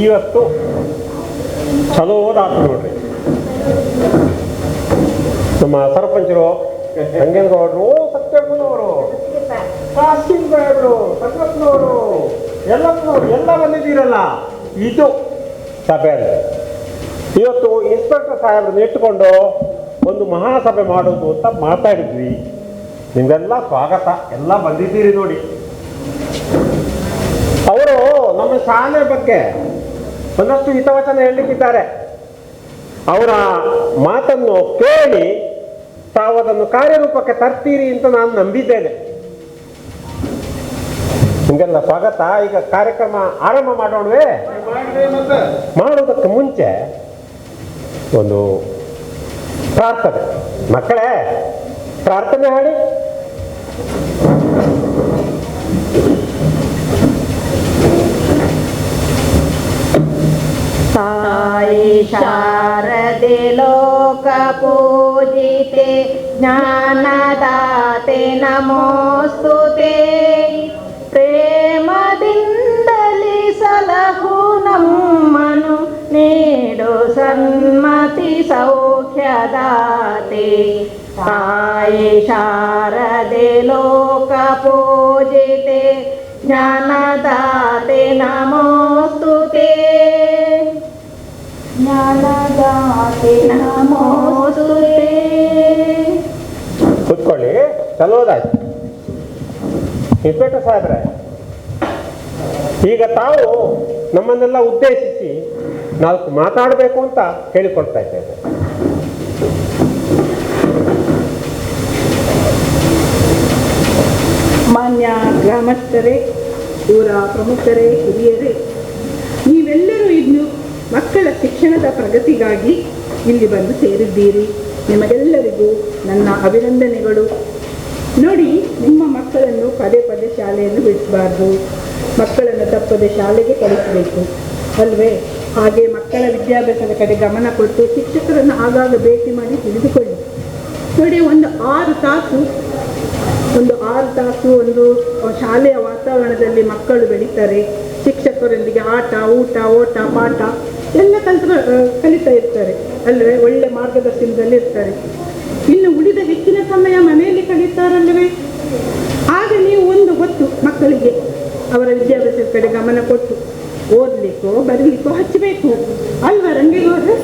[SPEAKER 4] ಇವತ್ತು ಚಲೋದಾತು ನೋಡ್ರಿ. ನಮ್ಮ ಸರ್ಪಂಚರು ರಂಗೇಗೌಡರು, ಸತ್ಯಮ್ಮನವರು, ಕಾಸಿಂ ಸಾಹೇಬರು, ಸಂಗಪ್ಪನವರು, ಎಲ್ಲಪ್ಪನವರು ಎಲ್ಲ ಬಂದಿದ್ದೀರಲ್ಲ. ಇದು ಸಭೆಯಲ್ಲಿ ಇವತ್ತು ಇನ್ಸ್ಪೆಕ್ಟರ್ ಸಾಹೇಬ್ರನ್ನ ಇಟ್ಟುಕೊಂಡು ಒಂದು ಮಹಾಸಭೆ ಮಾಡೋದು ಅಂತ ಮಾತಾಡಿದ್ವಿ. ನಿಮಗೆಲ್ಲ ಸ್ವಾಗತ, ಎಲ್ಲ ಬಂದಿದ್ದೀರಿ ನೋಡಿ. ಅವರು ನಮ್ಮ ಶಾಲೆ ಬಗ್ಗೆ ಒಂದಷ್ಟು ಹಿತವಚನ ಹೇಳಲಿಕ್ಕಿದ್ದಾರೆ. ಅವರ ಮಾತನ್ನು ಕೇಳಿ ತಾವು ಅದನ್ನು ಕಾರ್ಯರೂಪಕ್ಕೆ ತರ್ತೀರಿ ಅಂತ ನಾನು ನಂಬಿದ್ದೇನೆ. ನಿಮಗೆಲ್ಲ ಸ್ವಾಗತ. ಈಗ ಕಾರ್ಯಕ್ರಮ ಆರಂಭ ಮಾಡೋಣವೇ? ಮಾಡೋದಕ್ಕೆ ಮುಂಚೆ ಒಂದು ಪ್ರಾರ್ಥನೆ. ಮಕ್ಕಳೇ, ಪ್ರಾರ್ಥನೆ ಹಾಡಿ.
[SPEAKER 5] ತಾಯಿ ಶಾರದೆ ಲೋಕ ಪೂಜಿತೆ ಜ್ಞಾನದಾತೆ ನಮೋಸ್ತುತೆ, ಪ್ರೇಮದಿಂದಲಿ ಸಲಹು ನಮ್ಮನು ನೀಡು ಸನ್ಮತಿ ಸೌಖ್ಯದಾತೆ. ತಾಯಿ ಶಾರದೆ ಲೋಕ ಪೂಜಿತೆ ಜ್ಞಾನದಾತೆ ನಮೋಸ್ತುತೆ, ಜ್ಞಾನದಾತೆ ನಮೋಸ್ತುತೆ.
[SPEAKER 4] ಕೂತ್ಕೊಳ್ಳಿ. ಚಲೋದಾಯ್ತು. ಇನ್ಸ್ಪೆಕ್ಟರ್ ಸಾಹೇಬ್ರೆ, ಈಗ ತಾವು ನಮ್ಮನ್ನೆಲ್ಲ ಉದ್ದೇಶಿಸಿ ನಾಲ್ಕು ಮಾತಾಡಬೇಕು ಅಂತ ಹೇಳಿಕೊಡ್ತಾ ಇದ್ದೇವೆ.
[SPEAKER 2] ಮಾನ್ಯ ಗ್ರಾಮಸ್ಥರೇ, ಊರ ಪ್ರಮುಖರೇ, ಹಿರಿಯರೇ, ನೀವೆಲ್ಲರೂ ಇನ್ನು ಮಕ್ಕಳ ಶಿಕ್ಷಣದ ಪ್ರಗತಿಗಾಗಿ ಇಲ್ಲಿ ಬಂದು ಸೇರಿದ್ದೀರಿ. ನಿಮಗೆಲ್ಲರಿಗೂ ನನ್ನ ಅಭಿನಂದನೆಗಳು. ನೋಡಿ, ನಿಮ್ಮ ಮಕ್ಕಳನ್ನು ಪದೇ ಪದೇ ಶಾಲೆಯನ್ನು ಬಿಡಿಸಬಾರ್ದು, ಮಕ್ಕಳನ್ನು ತಪ್ಪದೆ ಶಾಲೆಗೆ ಕಳಿಸಬೇಕು ಅಲ್ವೇ? ಹಾಗೆ ಮಕ್ಕಳ ವಿದ್ಯಾಭ್ಯಾಸದ ಕಡೆ ಗಮನ ಕೊಟ್ಟು ಶಿಕ್ಷಕರನ್ನು ಆಗಾಗ ಭೇಟಿ ಮಾಡಿ ತಿಳಿದುಕೊಳ್ಳಿ. ನೋಡಿ, ಒಂದು 6 ತಾಸು ಒಂದು ಶಾಲೆಯ ವಾತಾವರಣದಲ್ಲಿ ಮಕ್ಕಳು ಬೆಳೀತಾರೆ. ಶಿಕ್ಷಕರೊಂದಿಗೆ ಆಟ, ಊಟ, ಓಟ, ಪಾಠ ಎಲ್ಲ ಕಲಿತಾ ಇರ್ತಾರೆ ಅಲ್ಲವೇ? ಒಳ್ಳೆ ಮಾರ್ಗದರ್ಶನದಲ್ಲಿ ಇರ್ತಾರೆ. ಇನ್ನು ಉಳಿದ ಹೆಚ್ಚಿನ ಸಮಯ ಮನೆಯಲ್ಲಿ ಕಳೀತಾರಲ್ಲವೇ? ಆಗ ನೀವು ಒಂದು ಹೊತ್ತು ಮಕ್ಕಳಿಗೆ ಅವರ ವಿದ್ಯಾಭ್ಯಾಸದ ಕಡೆ ಗಮನ ಕೊಟ್ಟು ಓದಲಿಕ್ಕೋ ಬರೀಲಿಕ್ಕೋ ಹಚ್ಚಬೇಕು ಅಲ್ವಾ ರಂಗೇಗೌಡ್ರೆ?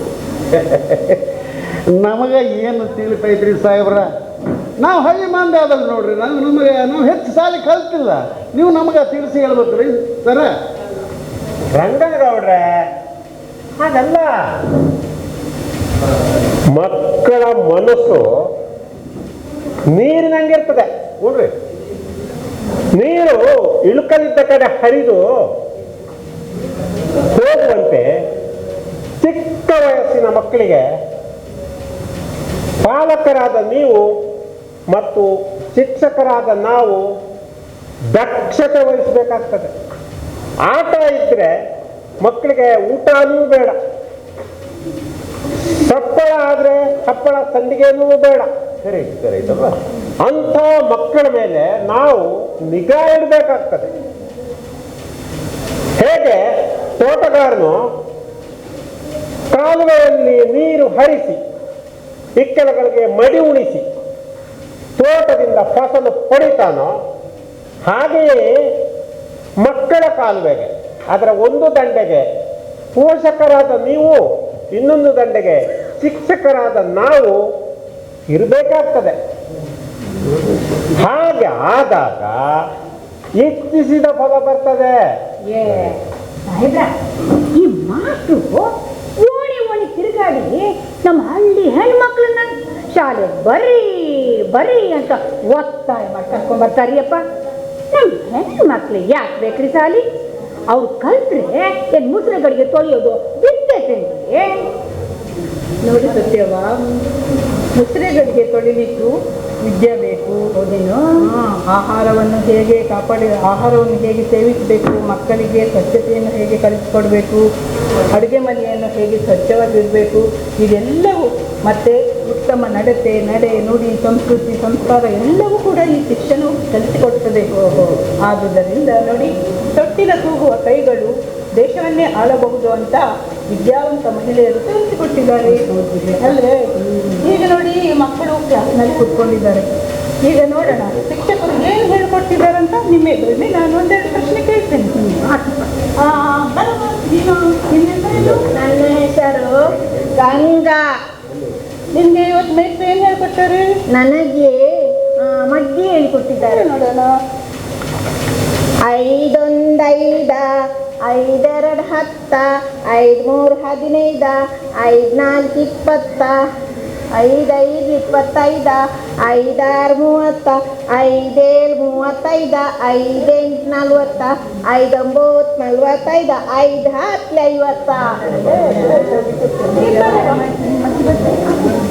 [SPEAKER 3] ನಮಗೆ ಏನು ತಿಳಿತೈತ್ರಿ ಸಾಹೇಬ್ರ? ನಾವು ಹಳ್ಳಿ ಮಂದಿ ಆದಲ್ಲ ನೋಡ್ರಿ. ನಾವು ಹೆಚ್ಚು ಸಾಲಿ ಕಲ್ತಿಲ್ಲ, ನೀವು ನಮಗೆ ತಿಳಿಸಿ ಹೇಳ್ಬೇಕು ರೀ ಸರ.
[SPEAKER 4] ರಂಗೇಗೌಡ್ರೆ, ಹಾಗಲ್ಲ. ಮಕ್ಕಳ ಮನಸ್ಸು ನೀರಿನಂಗಿರ್ತದೆ ನೋಡ್ರಿ. ನೀರು ಇಳುಕಲಿದ್ದ ಕಡೆ ಹರಿದು ಹೋಗುವಂತೆ ಚಿಕ್ಕ ವಯಸ್ಸಿನ ಮಕ್ಕಳಿಗೆ ಪಾಲಕರಾದ ನೀವು ಮತ್ತು ಶಿಕ್ಷಕರಾದ ನಾವು ದಕ್ಷತೆ ವಹಿಸಬೇಕಾಗ್ತದೆ. ಆಟ ಇದ್ರೆ ಮಕ್ಕಳಿಗೆ ಊಟನೂ ಬೇಡ, ಸಪ್ಪಳ ಆದ್ರೆ ಹಪ್ಪಳ ಸಂಡಿಗೆನೂ ಬೇಡ. ಸರಿ ಇದಲ್ವಾ? ಅಂಥ ಮಕ್ಕಳ ಮೇಲೆ ನಾವು ನಿಗಾ ಇಡಬೇಕಾಗ್ತದೆ. ಹೇಗೆ ತೋಟಗಾರನು ಕಾಲುವೆಯಲ್ಲಿ ನೀರು ಹರಿಸಿ ಇಕ್ಕೆಲಗಳಿಗೆ ಮಡಿ ಉಣಿಸಿ ತೋಟದಿಂದ ಫಸಲು ಪಡಿತಾನೋ, ಹಾಗೆಯೇ ಮಕ್ಕಳ ಕಾಲುವೆಗೆ ಅದರ ಒಂದು ದಂಡೆಗೆ ಪೋಷಕರಾದ ನೀವು, ಇನ್ನೊಂದು ದಂಡೆಗೆ ಶಿಕ್ಷಕರಾದ ನಾವು ಇರಬೇಕಾಗ್ತದೆ. ಹಾಗೆ ಆದಾಗ ಇಚ್ಛಿಸಿದ ಫಲ ಬರ್ತದೆ.
[SPEAKER 1] ಸಾಹೇಬ್ರ, ಈ ಮಾತು ಓಣಿ ಓಣಿ ತಿರುಗಾಡಿ ನಮ್ಮ ಹಳ್ಳಿ ಹೆಣ್ಮಕ್ಳನ್ನ ಶಾಲೆ ಬರ್ರಿ ಬರ್ರಿ ಅಂತ ಒತ್ತಾಯ ಮಾಡಿ ಕರ್ಕೊಂಡ್ ಬರ್ತಾರಿಯಪ್ಪ. ನಮ್ಮ ಹೆಣ್ಣು ಮಕ್ಳಿಗೆ ಯಾಕೆ ಬೇಕ್ರಿ ಸಾಲಿ? ಅವ್ರು ಕಲ್ತ್ರೆ ಏನ್ ಮುಸ್ರೆಗಳಿಗೆ ತೊಳೆಯೋದು ಬಿಡ್ತೈತೆ
[SPEAKER 2] ನೋಡಿ ಸತ್ಯವ, ಮುಸ್ರೆಗಳಿಗೆ ತೊಳಿಲಿಕ್ಕೂ ವಿದ್ಯೆ ಬೇಕು. ಹೌದೇನು? ಆಹಾರವನ್ನು ಹೇಗೆ ಆಹಾರವನ್ನು ಹೇಗೆ ಸೇವಿಸಬೇಕು, ಮಕ್ಕಳಿಗೆ ಸ್ವಚ್ಛತೆಯನ್ನು ಹೇಗೆ ಕಲಿಸಿಕೊಡ್ಬೇಕು, ಅಡುಗೆ ಮನೆಯನ್ನು ಹೇಗೆ ಸ್ವಚ್ಛವಾಗಿರಬೇಕು, ಇದೆಲ್ಲವೂ ಮತ್ತೆ ಉತ್ತಮ ನಡತೆ, ನಡೆ, ನುಡಿ, ಸಂಸ್ಕೃತಿ, ಸಂಸ್ಕಾರ ಎಲ್ಲವೂ ಕೂಡ ಈ ಶಿಕ್ಷಣವು ಕಲಿಸಿಕೊಡ್ತದೆ. ಆದುದರಿಂದ ನೋಡಿ, ತೊಟ್ಟಿಲ ತೂಗುವ ಕೈಗಳು ದೇಶವನ್ನೇ ಆಳಬಹುದು ಅಂತ ವಿದ್ಯಾವಂತ ಮಹಿಳೆಯರು ತಿಳಿಸಿಕೊಟ್ಟಿದ್ದಾರೆ ಅಲ್ಲೇ. ಈಗ ನೋಡಿ, ಮಕ್ಕಳು ಕ್ಲಾಸ್ನಲ್ಲಿ ಕೂತ್ಕೊಂಡಿದ್ದಾರೆ. ಈಗ ನೋಡೋಣ ಶಿಕ್ಷಕರು ಏನು ಹೇಳ್ಕೊಡ್ತಿದ್ದಾರೆ ಅಂತ ನಿಮ್ಮ ಎದುರಲ್ಲಿ ನಾನು ಒಂದೆರಡು ಪ್ರಶ್ನೆ ಕೇಳ್ತೇನೆ.
[SPEAKER 5] ನನ್ನ ಹೆಸರು ಗಂಗಾ.
[SPEAKER 2] ನಿಮಗೆ ಇವತ್ತು ಮೇಷ್ಟ್ರು ಏನು ಹೇಳ್ಕೊಡ್ತಾರೆ?
[SPEAKER 5] ನನಗೆ ಮಧ್ಯೆ ಹೇಳಿಕೊಟ್ಟಿದ್ದಾರೆ.
[SPEAKER 2] ನೋಡೋಣ.
[SPEAKER 5] 5 1 5 5 2 10 5 3 15 5 4 20 5 5 25 5 6 30 5 7 35 5 8 40 5 9 45 5 10 50.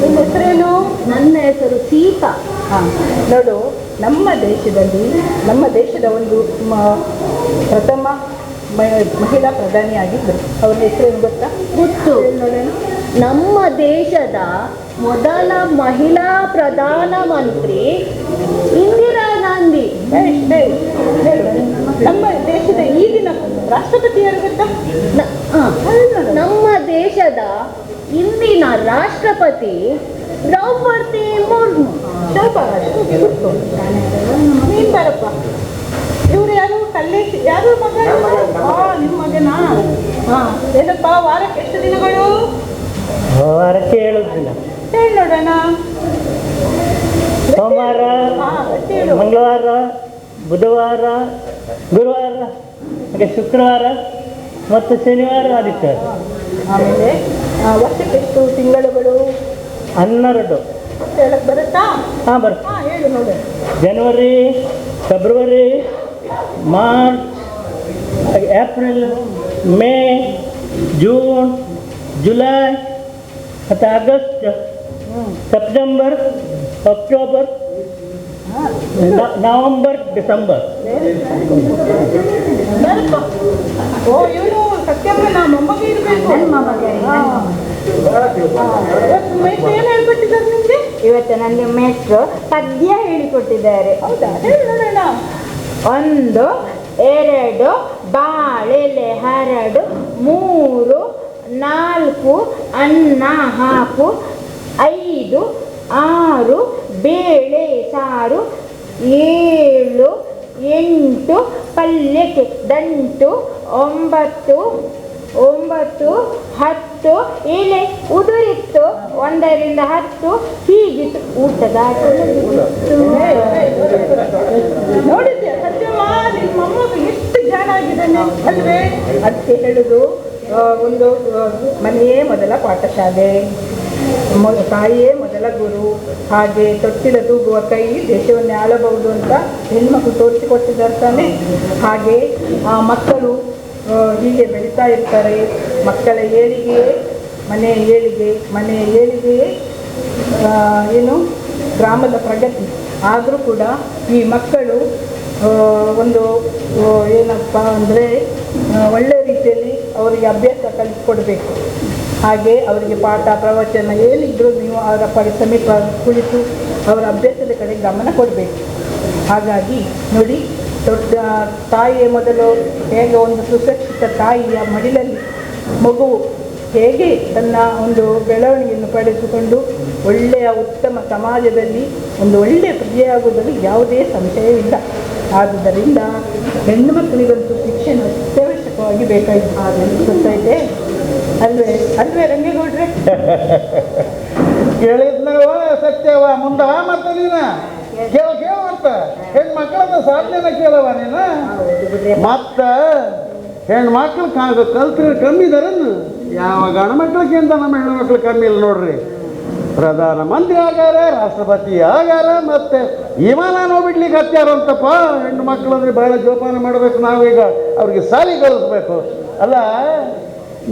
[SPEAKER 2] ನಿಮ್ಮ ಹೆಸರೇನು?
[SPEAKER 5] ನನ್ನ ಹೆಸರು ಸೀತಾ.
[SPEAKER 2] ನೋಡು, ನಮ್ಮ ದೇಶದ ಒಂದು ಪ್ರಥಮ ಮಹಿಳಾ ಪ್ರಧಾನಿಯಾಗಿದ್ದರು. ಅವ್ರ ಹೆಸರೇನು ಗೊತ್ತಾ?
[SPEAKER 5] ಗೊತ್ತು. ನಮ್ಮ ದೇಶದ ಮೊದಲ ಮಹಿಳಾ ಪ್ರಧಾನಮಂತ್ರಿ ಇಂದಿರಾ ಗಾಂಧಿ.
[SPEAKER 2] ನಮ್ಮ ದೇಶದ ಈಗಿನ ರಾಷ್ಟ್ರಪತಿ ಯಾರು ಗೊತ್ತಾ?
[SPEAKER 5] ನಮ್ಮ ದೇಶದ ಇಂದಿನ ರಾಷ್ಟ್ರಪತಿ ದ್ರೌಪದಿ ಮುರ್ಮು.
[SPEAKER 2] ನೀನ್ ಬಾರಪ್ಪ. ಇವ್ರು ಯಾರು? ಕಲ್ಲೇಶ್ ಯಾರು ಮಗ? ನಿಮ್ಮ ಮಗನಾ? ಏನಪ್ಪ, ವಾರಕ್ಕೆ ಎಷ್ಟು ದಿನಗಳು?
[SPEAKER 6] ವಾರಕ್ಕೆ 7 ದಿನ.
[SPEAKER 2] ಹೇಳಿ ನೋಡೋಣ.
[SPEAKER 6] ಸೋಮವಾರ, ಮಂಗಳವಾರ, ಬುಧವಾರ, ಗುರುವಾರ, ಹಾಗೆ ಶುಕ್ರವಾರ ಮತ್ತು ಶನಿವಾರ, ಆದಿತ್ಯವಾರ.
[SPEAKER 2] ಆಮೇಲೆ ವರ್ಷಕ್ಕೆ ಎಷ್ಟು ತಿಂಗಳುಗಳು?
[SPEAKER 6] 12.
[SPEAKER 2] ಹೇಳಕ್ ಬರುತ್ತಾ?
[SPEAKER 6] ಹಾಂ ಬರುತ್ತೆ.
[SPEAKER 2] ಹೇಳು ನೋಡು.
[SPEAKER 6] ಜನವರಿ, ಫೆಬ್ರವರಿ, ಮಾರ್ಚ್, ಏಪ್ರಿಲ್, ಮೇ, ಜೂನ್, ಜುಲೈ ಮತ್ತು August, September, October, November, December.
[SPEAKER 2] ಓ, ಇವನು ಸತ್ಯಮ್ಮನ ಮೊಮ್ಮಗ ಇರಬೇಕು. ಏನು ಹೇಳ್ಕೊಟ್ಟಿದ್ದಾರೆ ನಿಮಗೆ?
[SPEAKER 5] ಇವತ್ತು ನನಗೆ ಮೇಷ್ಟ್ರು ಪದ್ಯ ಹೇಳಿಕೊಟ್ಟಿದ್ದಾರೆ.
[SPEAKER 2] ಹೌದಾ? ಹೇಳಿ ನೋಡೋಣ.
[SPEAKER 5] 1 2 ಬಾಳೆಲೆ ಹರಡು, 3 4 ಅನ್ನ ಹಾಕು, 5 6 ಬೇಳೆ ಸಾರು, 7 8 ಪಲ್ಯಕ್ಕೆ ದಂಟು, 9 10 ಎಲೆ ಉದುರಿತ್ತು, 1 ರಿಂದ 10 ಹೀಗಿತ್ತು ಊಟದ.
[SPEAKER 2] ನೋಡಿದ್ಯಾ ಸತ್ಯಮ್ಮ, ನಿಮ್ಮ ಮೊಮ್ಮಗ ಎಷ್ಟು ಜ್ಞಾನ ಆಗಿದ್ದಾನೆ ಅಲ್ವೇ? ಅದಕ್ಕೆ ಹೇಳುದು, ಒಂದು ಮನೆಯೇ ಮೊದಲ ಪಾಠಶಾಲೆ, ತಾಯಿಯೇ ಮೊದಲ ಗುರು, ಹಾಗೆ ತೊಟ್ಟಿಲ ತೂಗುವ ಕೈ ದೇಶವನ್ನೇ ಆಳಬಹುದು ಅಂತ ಹೆಣ್ಮಕ್ಳು ತೋರಿಸಿಕೊಟ್ಟಿದ್ದಾರೆ ತಾನೆ. ಹಾಗೆ ಆ ಮಕ್ಕಳು ಹೀಗೆ ಬೆಳೀತಾ ಇರ್ತಾರೆ. ಮಕ್ಕಳ ಏಳಿಗೆಯೇ ಮನೆಯ ಏಳಿಗೆ, ಮನೆಯ ಏಳಿಗೆಯೇ ಏನು ಗ್ರಾಮದ ಪ್ರಗತಿ. ಆದರೂ ಕೂಡ ಈ ಮಕ್ಕಳು ಒಂದು ಏನಪ್ಪ ಅಂದರೆ ಒಳ್ಳೆಯ ರೀತಿಯಲ್ಲಿ ಅವರಿಗೆ ಅಭ್ಯಾಸ ಕಲಿಸ್ಕೊಡ್ಬೇಕು. ಹಾಗೆ ಅವರಿಗೆ ಪಾಠ ಪ್ರವಚನ ಏನಿದ್ರೂ ನೀವು ಅವರ ಸಮೀಪ ಕುಳಿತು ಅವರ ಅಭ್ಯಾಸದ ಕಡೆ ಗಮನ ಕೊಡಬೇಕು. ಹಾಗಾಗಿ ನೋಡಿ, ದೊಡ್ಡ ತಾಯಿಯ ಮೊದಲು ಹೇಗೆ ಒಂದು ಸುಶಿಕ್ಷಿತ ತಾಯಿಯ ಮಡಿಲಲ್ಲಿ ಮಗುವು ಹೇಗೆ ತನ್ನ ಒಂದು ಬೆಳವಣಿಗೆಯನ್ನು ಪಡೆದುಕೊಂಡು ಒಳ್ಳೆಯ ಉತ್ತಮ ಸಮಾಜದಲ್ಲಿ ಒಂದು ಒಳ್ಳೆಯ ಪ್ರಜೆಯಾಗುವುದರಲ್ಲಿ ಯಾವುದೇ ಸಂಶಯವಿಲ್ಲ. ಆದುದರಿಂದ ಹೆಣ್ಣು ಮಕ್ಕಳಿಗಂತೂ ಶಿಕ್ಷಣ ಅತ್ಯವಶ್ಯಕವಾಗಿ ಬೇಕಾಯಿತು. ಹಾಗೆ ಗೊತ್ತೈತೆ ಅಲ್ವೇ ರಂಗೇಗೌಡ್ರೆ?
[SPEAKER 3] ಕೇಳಿದ್ನವ ಸತ್ಯವ ಮುಂದ ಮತ್ತೆ ನೀನ ಕೇಳ ಮತ್ತ ಹೆಣ್ಮಕ್ಳದ ಸಾಧನೆನ ಕೇಳವ ನೀನ ಮತ್ತ ಹೆಣ್ಮಕ್ಳು ಕಲ್ತ್ರೆ ಕಮ್ಮಿ ಇದಾರನ್ನು ಯಾವ ಗಂಡ ಮಕ್ಳಿಗಿಂತ ನಮ್ಮ ಹೆಣ್ಮಕ್ಳು ಕಮ್ಮಿ ಇಲ್ಲ ನೋಡ್ರಿ. ಪ್ರಧಾನ ಮಂತ್ರಿ ಆಗಾರ, ರಾಷ್ಟ್ರಪತಿ ಆಗಾರ, ಮತ್ತೆ ವಿಮಾನ ಬಿಡ್ಲಿಕ್ಕೆ ಹತ್ಯಾರಂತಪ್ಪ. ಹೆಣ್ಣು ಮಕ್ಕಳು ಅಂದ್ರೆ ಬಹಳ ಜೋಪಾನ ಮಾಡಬೇಕು ನಾವೀಗ, ಅವ್ರಿಗೆ ಶಾಲೆ ಕಲಿಸ್ಬೇಕು. ಅಲ್ಲ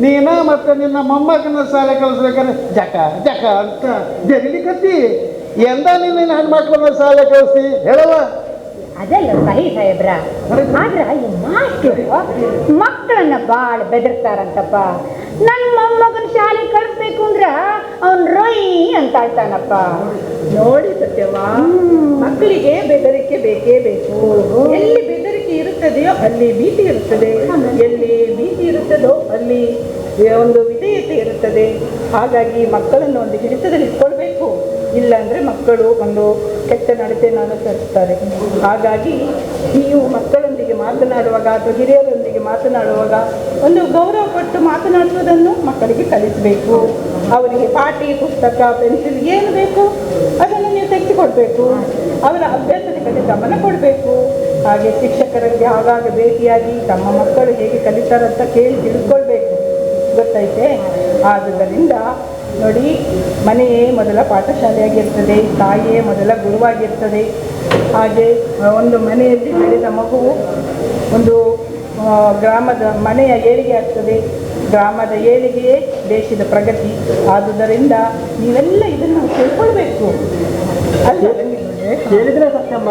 [SPEAKER 3] ನೀನ ಮತ್ತೆ ನಿನ್ನ ಮೊಮ್ಮಕ್ಕನ ಶಾಲೆ ಕಲಿಸ್ಬೇಕಾದ್ರೆ ಜಕ ಜಕ ಅಂತ ಜರಿಲಿಕ್ಕತ್ತಿ. ಎಂದ ನಿನ್ನ ಹೆಣ್ಮಕ್ಳನ್ನ ಶಾಲೆ ಕಳಿಸಿ ಹೇಳಲ್ಲ?
[SPEAKER 1] ಅದೆಲ್ಲ ಸಹಿ ಸಾಹೇಬ್ರ. ಆದ್ರೆ ಈ ಮಾಸ್ಟರು ಮಕ್ಕಳನ್ನ ಭಾಳ ಬೆದರ್ತಾರಂತಪ್ಪ. ನನ್ನ ಮೊಮ್ಮಗನ ಶಾಲೆ ಕಳಿಸ್ಬೇಕು ಅಂದ್ರ ಅವನ್ ರೊಯ್ ಅಂತ ಆಳ್ತಾನಪ್ಪ.
[SPEAKER 2] ನೋಡಿ ಸತ್ಯವಾ, ಮಕ್ಕಳಿಗೆ ಬೆದರಿಕೆ ಬೇಕೇ ಬೇಕು. ಎಲ್ಲಿ ಬೆದರಿಕೆ ಇರುತ್ತದೆಯೋ ಅಲ್ಲಿ ಭೀತಿ ಇರುತ್ತದೆ, ಎಲ್ಲಿ ಭೀತಿ ಇರುತ್ತದೋ ಅಲ್ಲಿ ಒಂದು ವಿಧೇಯತೆ ಇರುತ್ತದೆ. ಹಾಗಾಗಿ ಮಕ್ಕಳನ್ನು ಒಂದು ಹಿಡಿತದಲ್ಲಿ ಇಟ್ಕೊಳ್ಬೇಕು. ಇಲ್ಲಾಂದರೆ ಮಕ್ಕಳು ಒಂದು ಕೆಟ್ಟ ನಡತೆಯನ್ನು ಅನುಸರಿಸ್ತಾರೆ. ಹಾಗಾಗಿ ನೀವು ಮಕ್ಕಳೊಂದಿಗೆ ಮಾತನಾಡುವಾಗ ಅಥವಾ ಹಿರಿಯರೊಂದಿಗೆ ಮಾತನಾಡುವಾಗ ಒಂದು ಗೌರವ ಕೊಟ್ಟು ಮಾತನಾಡುವುದನ್ನು ಮಕ್ಕಳಿಗೆ ಕಲಿಸಬೇಕು. ಅವರಿಗೆ ಪಾಠಿ, ಪುಸ್ತಕ, ಪೆನ್ಸಿಲ್ ಏನು ಬೇಕು ಅದನ್ನು ನೀವು ತೆಗೆದುಕೊಡ್ಬೇಕು. ಅವರ ಅಭ್ಯಾಸದ ಕಡೆ ಗಮನ ಕೊಡಬೇಕು. ಹಾಗೆ ಶಿಕ್ಷಕರಿಗೆ ಆಗಾಗ ಭೇಟಿಯಾಗಿ ತಮ್ಮ ಮಕ್ಕಳು ಹೇಗೆ ಕಲಿತಾರಂತ ಕೇಳಿ ತಿಳ್ಕೊಳ್ಬೇಕು. ಗೊತ್ತೈತೆ? ಆದುದರಿಂದ ನೋಡಿ, ಮನೆಯೇ ಮೊದಲ ಪಾಠಶಾಲೆಯಾಗಿರ್ತದೆ, ತಾಯಿಯೇ ಮೊದಲ ಗುರುವಾಗಿರ್ತದೆ. ಹಾಗೆ ಒಂದು ಮನೆಯಲ್ಲಿ ಬೆಳೆದ ಮಗುವು ಒಂದು ಗ್ರಾಮದ ಮನೆಯ ಏಳಿಗೆ ಆಗ್ತದೆ. ಗ್ರಾಮದ ಏಳಿಗೆಯೇ ದೇಶದ ಪ್ರಗತಿ. ಆದುದರಿಂದ ನೀವೆಲ್ಲ ಇದನ್ನು ತಿಳ್ಕೊಳ್ಬೇಕು. ಅಲ್ಲ
[SPEAKER 6] ಹೇಳಿದ್ರೆ ಸತ್ಯಮ್ಮ,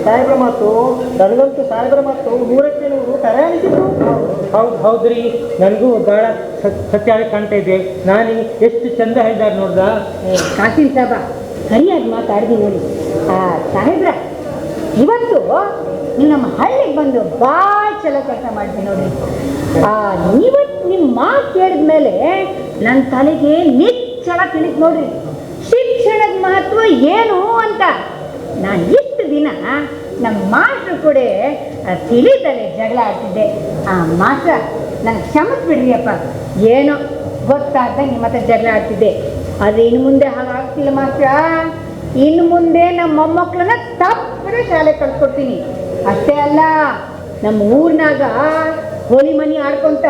[SPEAKER 6] ಸಾಹೇಬ್ರ ಮಾತು ನನಗಂತೂ ಸಾಹೇಬ್ರ ಮಾತು ನೂರಕ್ಕೆ ನೂರು ಕರೆ ಅನಿಸಿತು. ಹೌದ್ರಿ, ನನಗೂ ಗಾಢ ಸತ್ಯಾಗಿ ಕಾಣ್ತಾ ಇದೆ. ನಾನು ಎಷ್ಟು ಚಂದ ಹೇಳಿದಾರೆ ನೋಡ್ದ.
[SPEAKER 1] ಕಾಸಿಂ ಸಾಬ ಸರಿಯಾಗಿ ಮಾತಾಡಿದಿ ನೋಡಿ. ಸಾಹೇಬ್ರ, ಇವತ್ತು ನೀವು ನಮ್ಮ ಹಳ್ಳಿಗೆ ಬಂದು ಭಾಳ ಚಲೋ ಕೆಲಸ ಮಾಡ್ತೀನಿ ನೋಡಿ. ಇವತ್ತು ನಿಮ್ಮ ಮಾತು ಕೇಳಿದ ಮೇಲೆ ನನ್ನ ತಲೆಗೆ ನಿಚ್ಚಳ ತಿಳಿತು ನೋಡ್ರಿ, ಶಿಕ್ಷಣದ ಮಹತ್ವ ಏನು ಅಂತ. ನಾನು ಇಷ್ಟು ದಿನ ನಮ್ಮ ಮಾಸ್ಟ್ರು ಕೂಡ ತಿಳಿದಲೆ ಜಗಳ ಆಡ್ತಿದ್ದೆ. ಮಾಸ್ಟ್ರ ನನಗೆ ಕ್ಷಮಿಸ್ಬಿಡ್ರಿ ಅಪ್ಪ, ಏನೋ ಗೊತ್ತಾದ ನಿಮ್ಮ ಹತ್ರ ಜಗಳ ಆಡ್ತಿದ್ದೆ. ಆದರೆ ಇನ್ನು ಮುಂದೆ ಹಾಗಾಗ್ತಿಲ್ಲ ಮಾಸ್ಟ್ರ. ಇನ್ನು ಮುಂದೆ ನಮ್ಮ ಮೊಮ್ಮಕ್ಕಳನ್ನ ತಪ್ಪದೆ ಶಾಲೆ ಕಳ್ಸ್ಕೊಡ್ತೀನಿ. ಅಷ್ಟೇ ಅಲ್ಲ, ನಮ್ಮ ಊರಿನಾಗ ಹೋಲಿ ಮನಿ ಆಡ್ಕೊಂತ